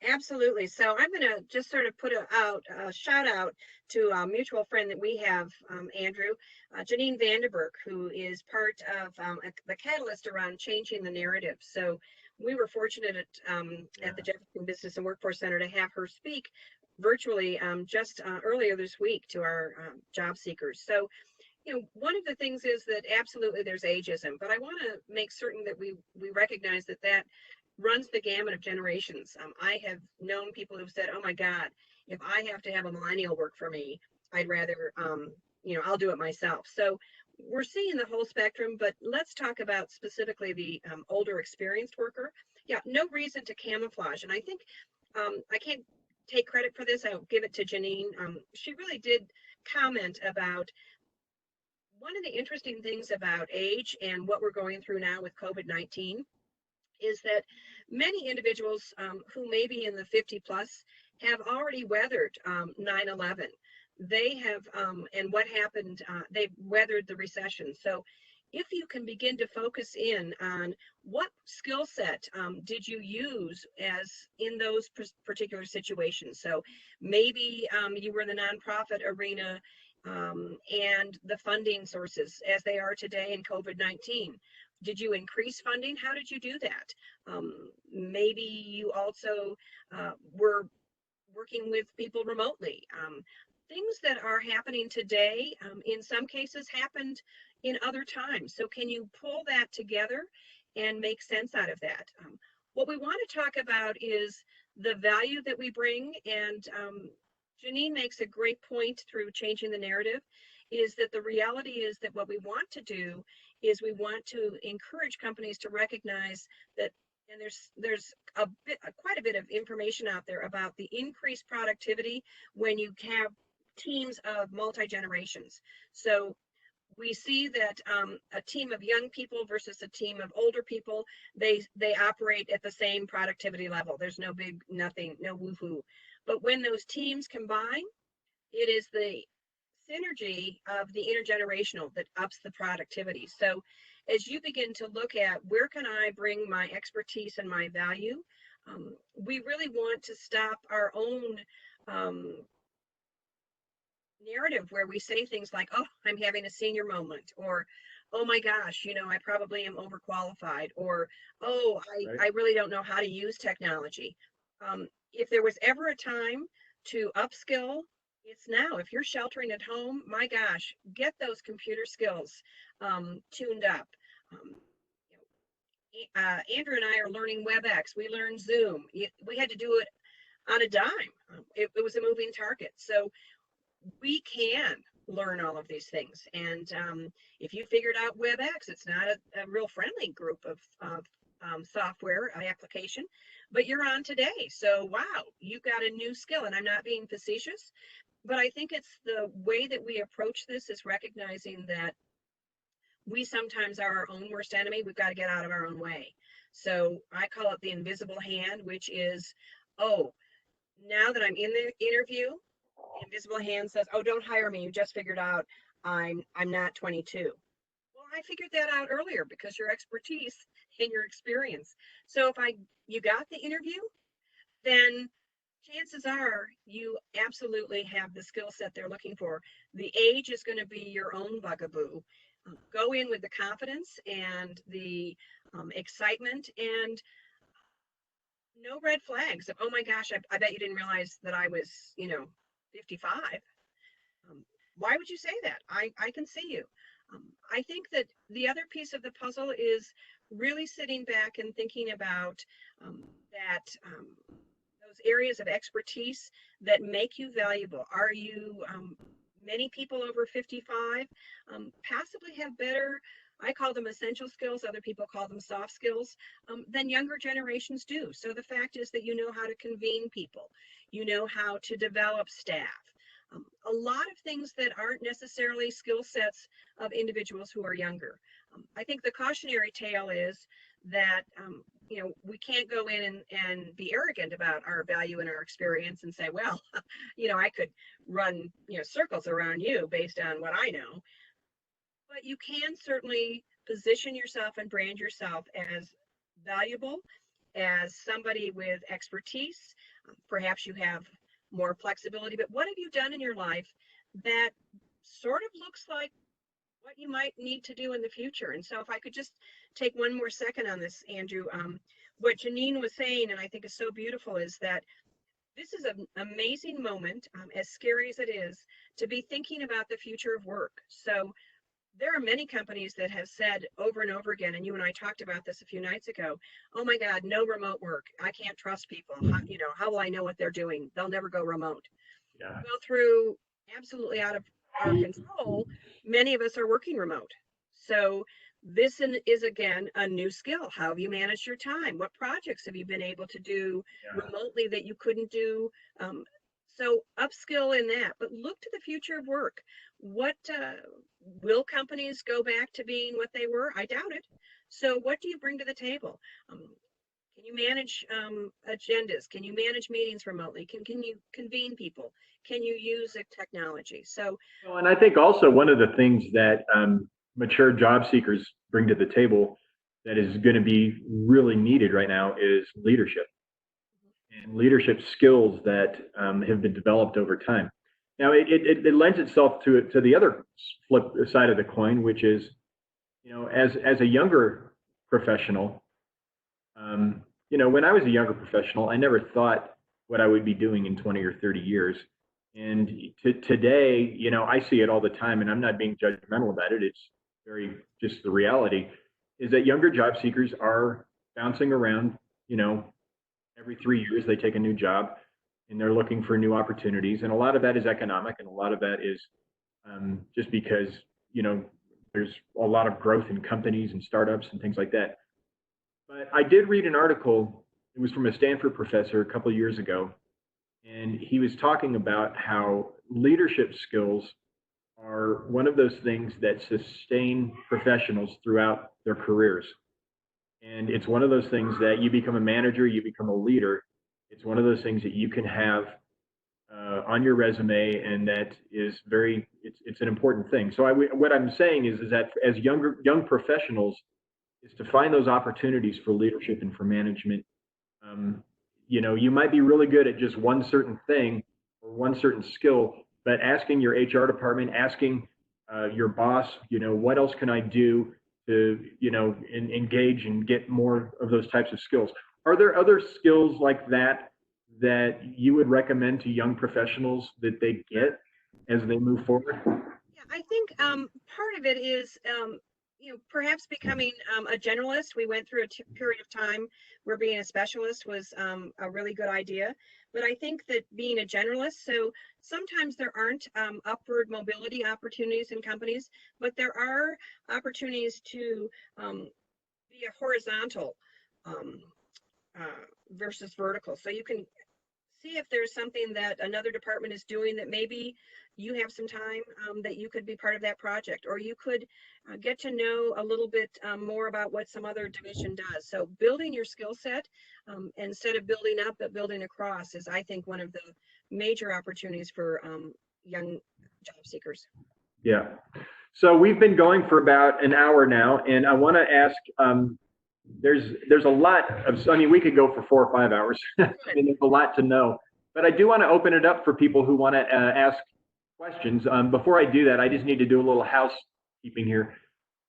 Absolutely. So I'm going to just sort of put a shout out to a mutual friend that we have, Andrew, Janine Vanderberg, who is part of the catalyst around changing the narrative. So we were fortunate at the Jefferson Business and Workforce Center to have her speak virtually just earlier this week to our job seekers. So, one of the things is that absolutely there's ageism, but I want to make certain that we recognize that runs the gamut of generations. I have known people who've said, "Oh my God, if I have to have a millennial work for me, I'd rather, I'll do it myself." So we're seeing the whole spectrum, but let's talk about specifically the older experienced worker. Yeah, no reason to camouflage, and I think I can't take credit for this. I'll give it to Janine. She really did comment about one of the interesting things about age and what we're going through now with COVID-19 is that many individuals who may be in the 50 plus have already weathered 9/11. They have, and what happened, they've weathered the recession. So if you can begin to focus in on what skill set did you use as in those particular situations. So maybe you were in the nonprofit arena and the funding sources as they are today in COVID-19. Did you increase funding? How did you do that? Maybe you also were working with people remotely. Things that are happening today, in some cases, happened in other times. So, can you pull that together and make sense out of that? What we want to talk about is the value that we bring. And Janine makes a great point through changing the narrative is that the reality is that what we want to do is we want to encourage companies to recognize that, and there's quite a bit of information out there about the increased productivity when you have teams of multi-generations. So we see that a team of young people versus a team of older people, they operate at the same productivity level. There's no nothing, no woohoo. But when those teams combine, it is the synergy of the intergenerational that ups the productivity. So as you begin to look at where can I bring my expertise and my value, we really want to stop our own narrative where we say things like, "Oh, I'm having a senior moment," or, "Oh my gosh, I probably am overqualified," or, "Oh, Right. I really don't know how to use technology." If there was ever a time to upskill, it's now. If you're sheltering at home, my gosh, get those computer skills tuned up. Um, Andrew and I are learning WebEx. We learned Zoom. We had to do it on a dime. It was a moving target. So we can learn all of these things. And if you figured out WebEx, it's not a real friendly group of software application, but you're on today. So, wow, you got a new skill. And I'm not being facetious, but I think it's the way that we approach this is recognizing that we sometimes are our own worst enemy. We've got to get out of our own way. So I call it the invisible hand, which is, oh, now that I'm in the interview, the invisible hand says, "Oh, don't hire me. You just figured out I'm not 22." Well, I figured that out earlier because your expertise and your experience. So if you got the interview, then chances are you absolutely have the skill set they're looking for. The age is going to be your own bugaboo. Go in with the confidence and the excitement and no red flags of, "Oh my gosh, I bet you didn't realize that I was, 55. Why would you say that? I can see you." I think that the other piece of the puzzle is really sitting back and thinking about those areas of expertise that make you valuable. Are you, many people over 55 possibly have better, I call them essential skills, other people call them soft skills, than younger generations do. So the fact is that you know how to convene people, you know how to develop staff. A lot of things that aren't necessarily skill sets of individuals who are younger. I think the cautionary tale is that we can't go in and be arrogant about our value and our experience and say, well, I could run circles around you based on what I know. But you can certainly position yourself and brand yourself as valuable, as somebody with expertise. Perhaps you have more flexibility, but what have you done in your life that sort of looks like what you might need to do in the future? And so if I could just take one more second on this, Andrew, what Janine was saying, and I think is so beautiful, is that this is an amazing moment, as scary as it is, to be thinking about the future of work. So there are many companies that have said over and over again, and you and I talked about this a few nights ago, oh my God, no remote work. I can't trust people. How will I know what they're doing? They'll never go remote. Yeah. Well, through absolutely out of our control, many of us are working remote. So this is, again, a new skill. How have you managed your time? What projects have you been able to do remotely that you couldn't do? So upskill in that, but look to the future of work. What will companies go back to being what they were? I doubt it. So what do you bring to the table? Can you manage agendas? Can you manage meetings remotely? Can you convene people? Can you use a technology? So, well, and I think also one of the things that mature job seekers bring to the table that is going to be really needed right now is leadership and leadership skills that have been developed over time. Now, it lends itself to the other flip side of the coin, which is, as a younger professional, when I was a younger professional, I never thought what I would be doing in 20 or 30 years. And today, I see it all the time, and I'm not being judgmental about it. It's very just the reality is that younger job seekers are bouncing around, every 3 years they take a new job and they're looking for new opportunities. And a lot of that is economic, and a lot of that is just because, there's a lot of growth in companies and startups and things like that. But I did read an article, it was from a Stanford professor a couple of years ago, and he was talking about how leadership skills are one of those things that sustain professionals throughout their careers. And it's one of those things that you become a manager, you become a leader. It's one of those things that you can have on your resume, and that is it's an important thing. So what I'm saying is that as young professionals, is to find those opportunities for leadership and for management. You might be really good at just one certain thing or one certain skill, but asking your HR department, asking your boss, what else can I do to, engage and get more of those types of skills? Are there other skills like that you would recommend to young professionals that they get as they move forward? Yeah, I think part of it is perhaps becoming a generalist. We went through a period of time where being a specialist was a really good idea. But I think that being a generalist, so sometimes there aren't upward mobility opportunities in companies, but there are opportunities to be a horizontal versus vertical. So you can see if there's something that another department is doing that maybe you have some time that you could be part of that project, or you could get to know a little bit more about what some other division does. So building your skill set instead of building up, but building across is, I think, one of the major opportunities for young job seekers. Yeah. So we've been going for about an hour now, and I want to ask, there's a lot of, we could go for 4 or 5 hours. There's a lot to know, but I do want to open it up for people who want to ask questions. Before I do that, I just need to do a little housekeeping here.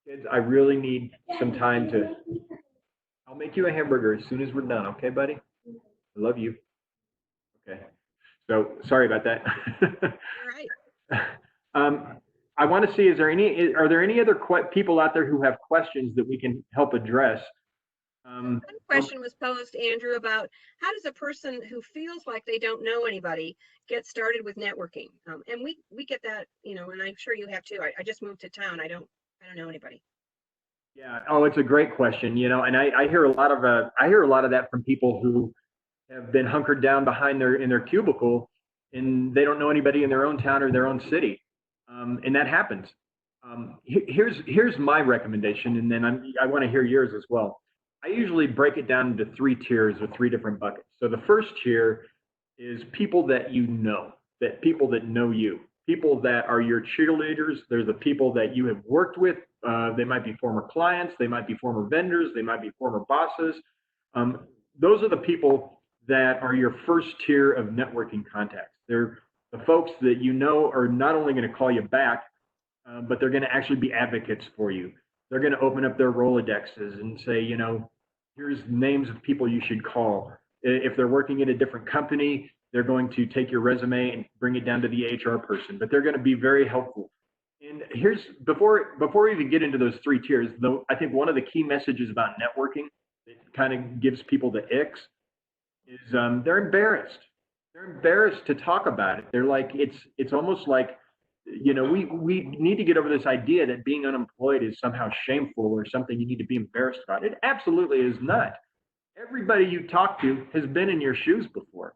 Kids, I really need some time I'll make you a hamburger as soon as we're done. Okay, buddy? I love you. Okay. So sorry about that. All right. I want to see, are there any other people out there who have questions that we can help address? One question was posed, Andrew, about how does a person who feels like they don't know anybody get started with networking? And we get that, you know, and I'm sure you have too. I just moved to town. I don't know anybody. Yeah. Oh, it's a great question. You know, and I hear a lot of that from people who have been hunkered down behind in their cubicle, and they don't know anybody in their own town or their own city, and that happens. Here's my recommendation, and then I want to hear yours as well. I usually break it down into three tiers or three different buckets. So the first tier is people that you know, that people that know you, people that are your cheerleaders. They're the people that you have worked with. They might be former clients, they might be former vendors, they might be former bosses. Those are the people that are your first tier of networking contacts. They're the folks that you know are not only going to call you back, but they're going to actually be advocates for you. They're going to open up their Rolodexes and say, you know, here's names of people you should call. If they're working in a different company, they're going to take your resume and bring it down to the HR person, but they're going to be very helpful. And here's, before we even get into those three tiers, though, I think one of the key messages about networking that kind of gives people the icks is they're embarrassed. They're embarrassed to talk about it. They're like, it's almost like, you know, we need to get over this idea that being unemployed is somehow shameful or something you need to be embarrassed about. It absolutely is not. Everybody you talk to has been in your shoes before.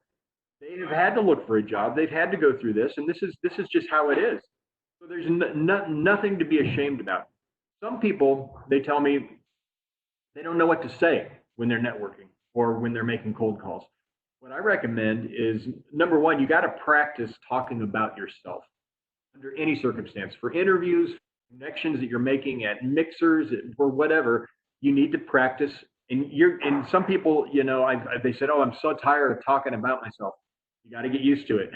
They have had to look for a job. They've had to go through this, and this is just how it is. So there's nothing to be ashamed about. Some people, they tell me they don't know what to say when they're networking or when they're making cold calls. What I recommend is, number one, you got to practice talking about yourself under any circumstance. For interviews, connections that you're making at mixers or whatever, you need to practice. And some people, you know, they said, "Oh, I'm so tired of talking about myself." You got to get used to it.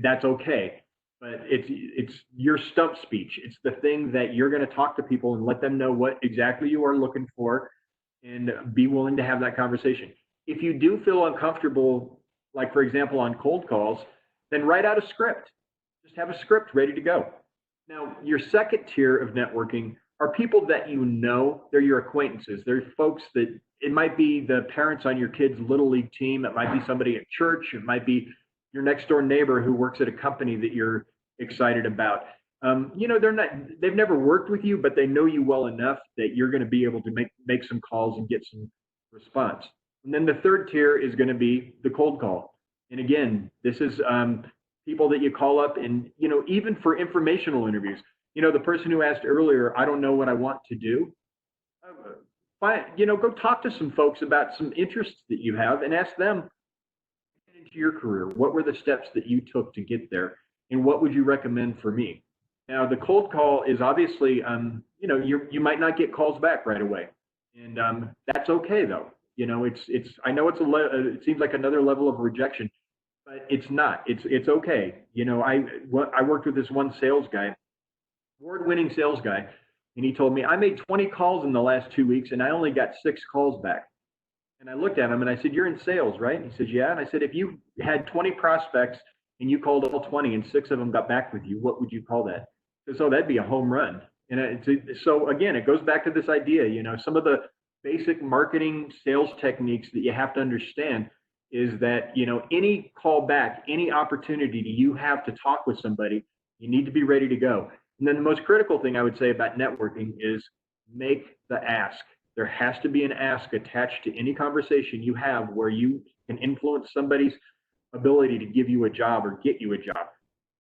That's okay. But it's your stump speech. It's the thing that you're going to talk to people and let them know what exactly you are looking for, and be willing to have that conversation. If you do feel uncomfortable, like for example on cold calls, then write out a script. Just have a script ready to go. Now, your second tier of networking are people that you know. They're your acquaintances. They're folks that, it might be the parents on your kid's little league team. It might be somebody at church. It might be your next door neighbor who works at a company that you're excited about. You know, they've never worked with you, but they know you well enough that you're going to be able to make some calls and get some response. And then the third tier is going to be the cold call. And again, this is people that you call up, and, you know, even for informational interviews, you know, the person who asked earlier, I don't know what I want to do. You know, go talk to some folks about some interests that you have and ask them into your career. What were the steps that you took to get there? And what would you recommend for me? Now, the cold call is obviously, you know, you might not get calls back right away. And that's okay though. You know, I know it seems like another level of rejection, but it's not. It's okay. You know, I worked with this one sales guy, award-winning sales guy, and he told me, I made 20 calls in the last 2 weeks and I only got 6 calls back. And I looked at him and I said, you're in sales, right? And he said, yeah. And I said, if you had 20 prospects and you called all 20 and 6 of them got back with you, what would you call that? So that'd be a home run. And so again, it goes back to this idea, you know, some of the basic marketing sales techniques that you have to understand is that, you know, any call back, any opportunity you have to talk with somebody, you need to be ready to go. And then the most critical thing I would say about networking is make the ask. There has to be an ask attached to any conversation you have where you can influence somebody's ability to give you a job or get you a job.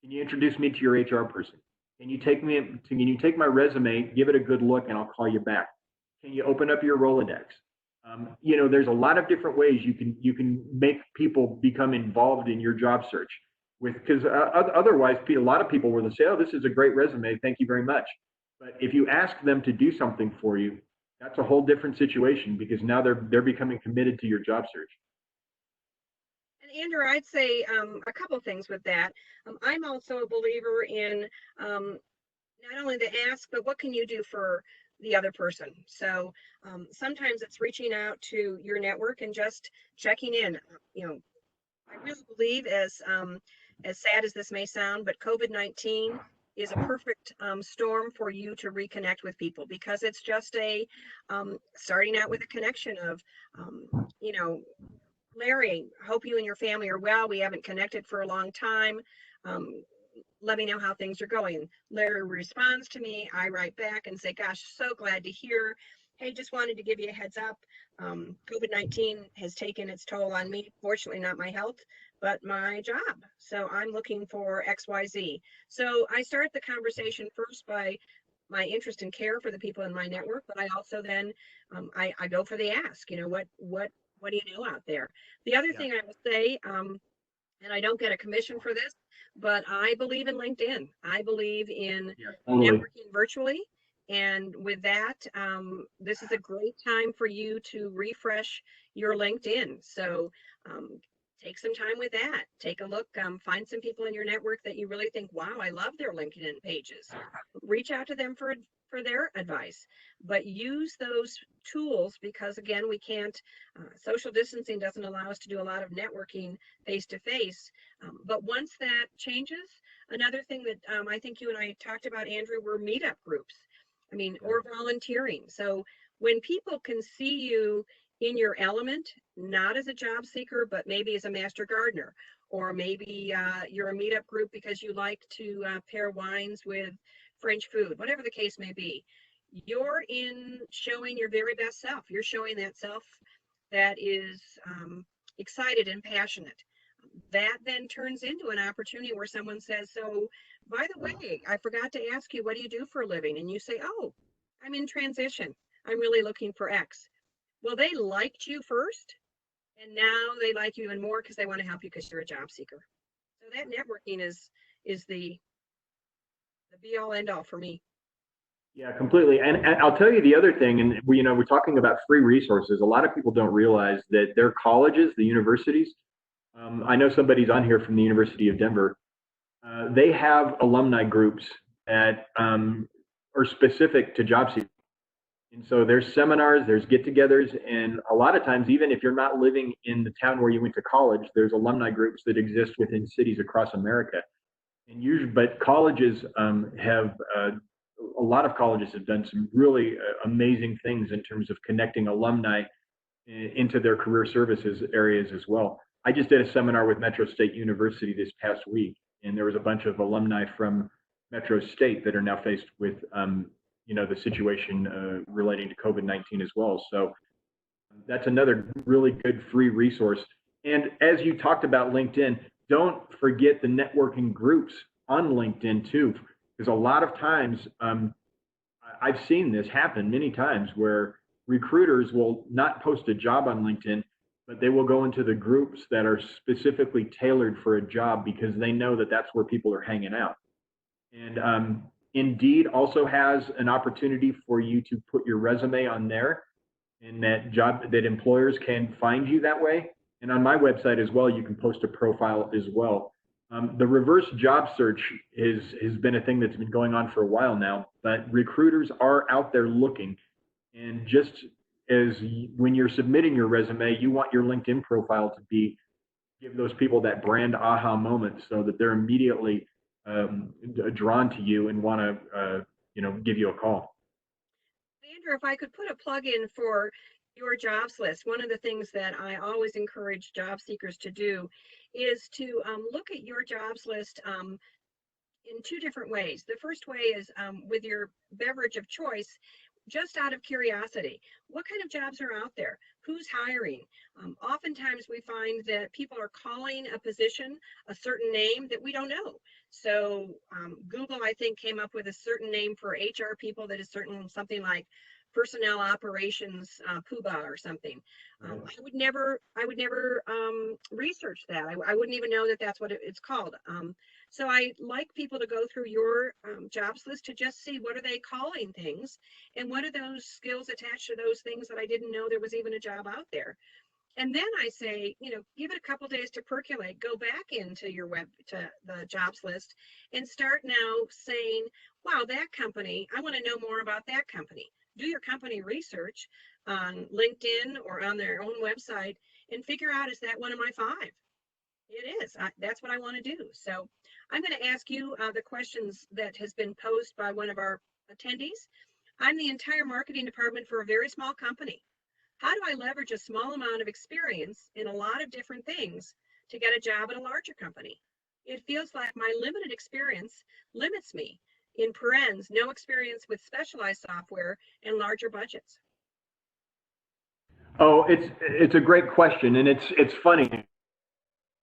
Can you introduce me to your HR person? Can you take my resume, give it a good look, and I'll call you back? Can you open up your Rolodex? You know, there's a lot of different ways you can make people become involved in your job search. Because otherwise, a lot of people will say, "Oh, this is a great resume, thank you very much." But if you ask them to do something for you, that's a whole different situation, because now they're becoming committed to your job search. And Andrew, I'd say a couple things with that. I'm also a believer in not only the ask, but what can you do for the other person? So sometimes it's reaching out to your network and just checking in. You know, I really believe, as sad as this may sound, but COVID-19 is a perfect storm for you to reconnect with people, because it's just a starting out with a connection of, you know, Larry, hope you and your family are well. We haven't connected for a long time. Um, Let me know how things are going. Larry responds to me. I write back and say, gosh, so glad to hear. Hey, just wanted to give you a heads up. COVID-19 has taken its toll on me. Fortunately, not my health, but my job. So I'm looking for XYZ. So I start the conversation first by my interest and care for the people in my network, but I also then I go for the ask. You know, what do you know out there? The other thing I will say, and I don't get a commission for this, but I believe in LinkedIn. I believe in Totally. networking virtually. And with that, this is a great time for you to refresh your LinkedIn. So take some time with that. Take a look, find some people in your network that you really think, wow, I love their LinkedIn pages. Reach out to them for their advice, but use those tools, because again, we can't, social distancing doesn't allow us to do a lot of networking face to face. But once that changes, another thing that I think you and I talked about, Andrew, were meetup groups. I mean, or volunteering. So when people can see you in your element, not as a job seeker, but maybe as a master gardener, or maybe you're a meetup group because you like to pair wines with French food, whatever the case may be, you're in showing your very best self. You're showing that self that is excited and passionate. That then turns into an opportunity where someone says, so by the way, I forgot to ask you, what do you do for a living? And you say, oh, I'm in transition. I'm really looking for X. Well, they liked you first, and now they like you even more because they want to help you because you're a job seeker. So that networking is the be all end all for me. Yeah, completely. And I'll tell you the other thing, and we're talking about free resources. A lot of people don't realize that their colleges, the universities, I know somebody's on here from the University of Denver. They have alumni groups that are specific to job seekers. And so there's seminars, there's get-togethers, and a lot of times, even if you're not living in the town where you went to college, there's alumni groups that exist within cities across America. And usually, but colleges have a lot of colleges have done some really amazing things in terms of connecting alumni into their career services areas as well. I just did a seminar with Metro State University this past week, and there was a bunch of alumni from Metro State that are now faced with the situation relating to COVID-19 as well. So that's another really good free resource. And as you talked about LinkedIn, don't forget the networking groups on LinkedIn too, because a lot of times I've seen this happen many times where recruiters will not post a job on LinkedIn, but they will go into the groups that are specifically tailored for a job because they know that that's where people are hanging out. And Indeed also has an opportunity for you to put your resume on there, and that employers can find you that way. And on my website as well, you can post a profile as well. The reverse job search has been a thing that's been going on for a while now, but recruiters are out there looking. And just as when you're submitting your resume, you want your LinkedIn profile to give those people that brand aha moment so that they're immediately drawn to you and want to, give you a call. Andrew, if I could put a plug in for your jobs list, one of the things that I always encourage job seekers to do is to look at your jobs list in two different ways. The first way is with your beverage of choice, just out of curiosity. What kind of jobs are out there? Who's hiring? Oftentimes we find that people are calling a position a certain name that we don't know. So Google, I think, came up with a certain name for HR people that is something like personnel operations poobah or something. I would never research that. I wouldn't even know that that's what it's called. So I like people to go through your jobs list to just see what are they calling things and what are those skills attached to those things that I didn't know there was even a job out there. And then I say, give it a couple days to percolate, go back into to the jobs list and start now saying, wow, that company, I want to know more about that company. Do your company research on LinkedIn or on their own website and figure out, is that one of my 5? It is. That's what I want to do. So I'm going to ask you the questions that has been posed by one of our attendees. I'm the entire marketing department for a very small company. How do I leverage a small amount of experience in a lot of different things to get a job at a larger company? It feels like my limited experience limits me. In parens, no experience with specialized software and larger budgets. Oh, it's a great question, and it's funny.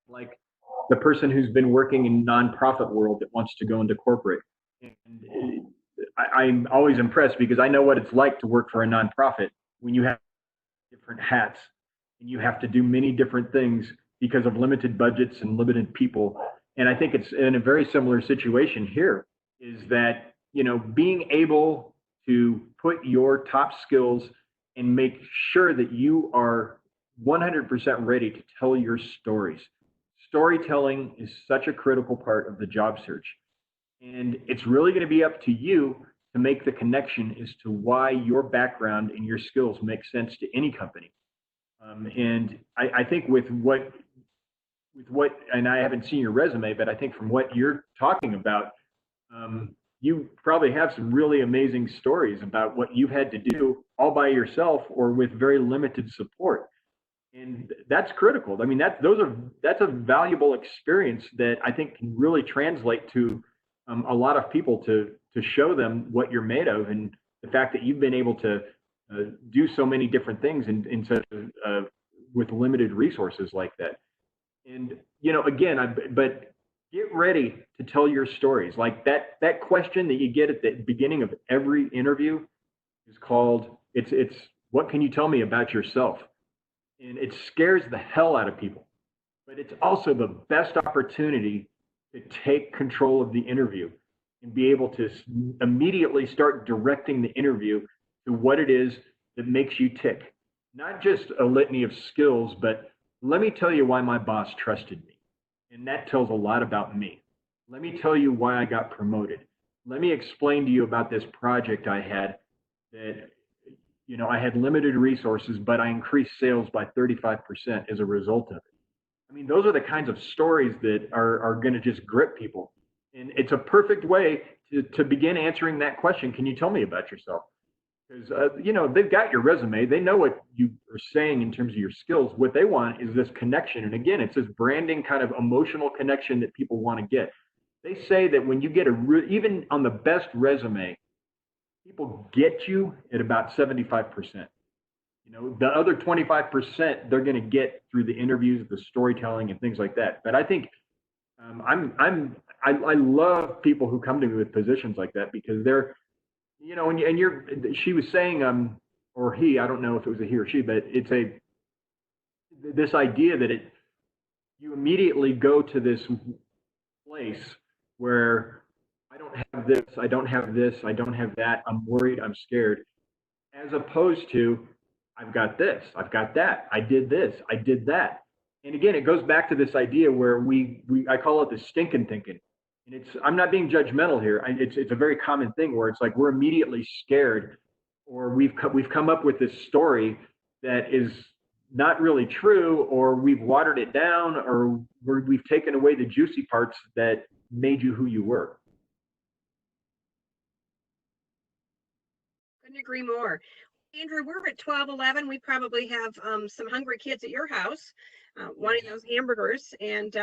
Like the person who's been working in nonprofit world that wants to go into corporate. And I'm always impressed because I know what it's like to work for a nonprofit when you have different hats and you have to do many different things because of limited budgets and limited people. And I think it's in a very similar situation here is that, being able to put your top skills and make sure that you are 100% ready to tell your stories. Storytelling is such a critical part of the job search. And it's really going to be up to you to make the connection as to why your background and your skills make sense to any company. And I think with what, and I haven't seen your resume, but I think from what you're talking about, you probably have some really amazing stories about what you've had to do all by yourself or with very limited support. And that's critical. I mean, that's a valuable experience that I think can really translate to a lot of people to show them what you're made of, and the fact that you've been able to do so many different things in such with limited resources like that. And again, but get ready to tell your stories. Like that question that you get at the beginning of every interview is called it's what can you tell me about yourself? And it scares the hell out of people, but it's also the best opportunity to take control of the interview and be able to immediately start directing the interview to what it is that makes you tick. Not just a litany of skills, but let me tell you why my boss trusted me. And that tells a lot about me. Let me tell you why I got promoted. Let me explain to you about this project I had that I had limited resources, but I increased sales by 35% as a result of it. I mean, those are the kinds of stories that are going to just grip people. And it's a perfect way to begin answering that question. Can you tell me about yourself? Because, they've got your resume. They know what you are saying in terms of your skills. What they want is this connection. And again, it's this branding kind of emotional connection that people want to get. They say that when you get even on the best resume, people get you at about 75%. The other 25% they're going to get through the interviews, the storytelling, and things like that. But I think I love people who come to me with positions like that because they're, she was saying, or he, I don't know if it was a he or she, but it's this idea that you immediately go to this place where I don't have this, I don't have this, I don't have that, I'm worried, I'm scared, as opposed to I've got this, I've got that, I did this, I did that. And again, it goes back to this idea where I call it the stinking thinking. And I'm not being judgmental here. It's a very common thing where it's like we're immediately scared, or we've come up with this story that is not really true, or we've watered it down, or we've taken away the juicy parts that made you who you were. Couldn't agree more. Andrew, we're at 12:11. We probably have some hungry kids at your house wanting those hamburgers. And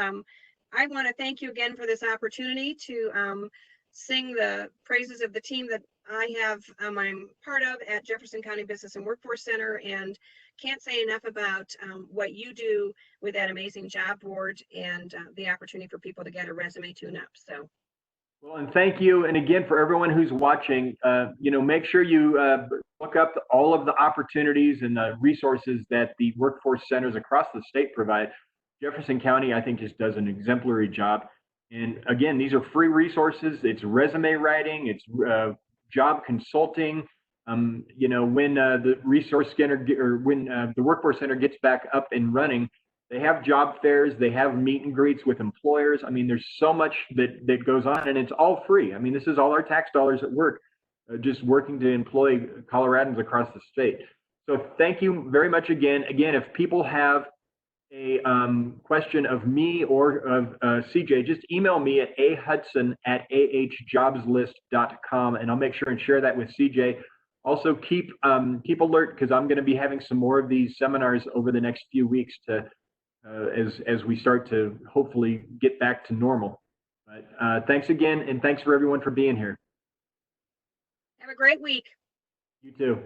I want to thank you again for this opportunity to sing the praises of the team that I'm part of at Jefferson County Business and Workforce Center, and can't say enough about what you do with that amazing job board and the opportunity for people to get a resume tune-up. So. Well, and thank you. And again, for everyone who's watching, make sure you look up all of the opportunities and the resources that the workforce centers across the state provide. Jefferson County, I think, just does an exemplary job. And again, these are free resources. It's resume writing, it's job consulting. When the resource center when the workforce center gets back up and running, they have job fairs, they have meet and greets with employers. I mean, there's so much that goes on, and it's all free. I mean, this is all our tax dollars at work, just working to employ Coloradans across the state. So thank you very much again. Again, if people have a question of me or of CJ, just email me at ahudson@ahjobslist.com, and I'll make sure and share that with CJ. Also, keep alert, because I'm going to be having some more of these seminars over the next few weeks to as we start to hopefully get back to normal. But thanks again, and thanks for everyone for being here. Have a great week. You too.